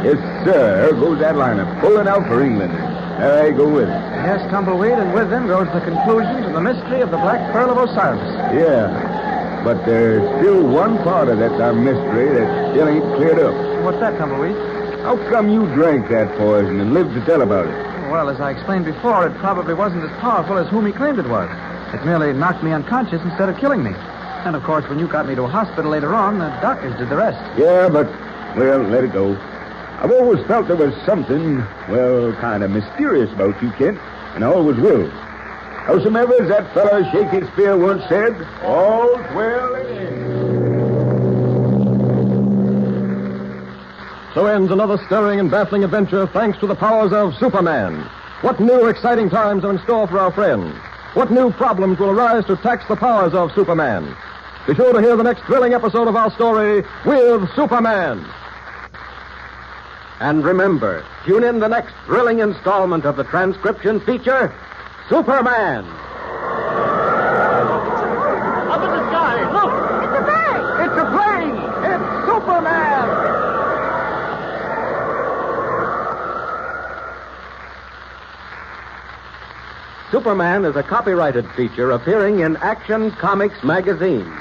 Yes, sir. There goes that liner, pulling out for England. There I go with it. Yes, Tumbleweed, and with them goes the conclusion to the mystery of the Black Pearl of Osiris. Yeah. But there's still one part of that mystery that still ain't cleared up. What's that, Tumbleweed? How come you drank that poison and lived to tell about it? Well, as I explained before, it probably wasn't as powerful as whom he claimed it was. It merely knocked me unconscious instead of killing me. And, of course, when you got me to a hospital later on, the doctors did the rest. Yeah, but, well, let it go. I've always felt there was something, well, kind of mysterious about you, Kent, and I always will. Howsomever, as that fellow Shakespeare once said, all's well in the end. So ends another stirring and baffling adventure thanks to the powers of Superman. What new exciting times are in store for our friends? What new problems will arise to tax the powers of Superman? Be sure to hear the next thrilling episode of our story with Superman. And remember, tune in the next thrilling installment of the transcription feature, Superman. Up in the sky, look! It's a bird! It's a plane! It's Superman! Superman is a copyrighted feature appearing in Action Comics magazine.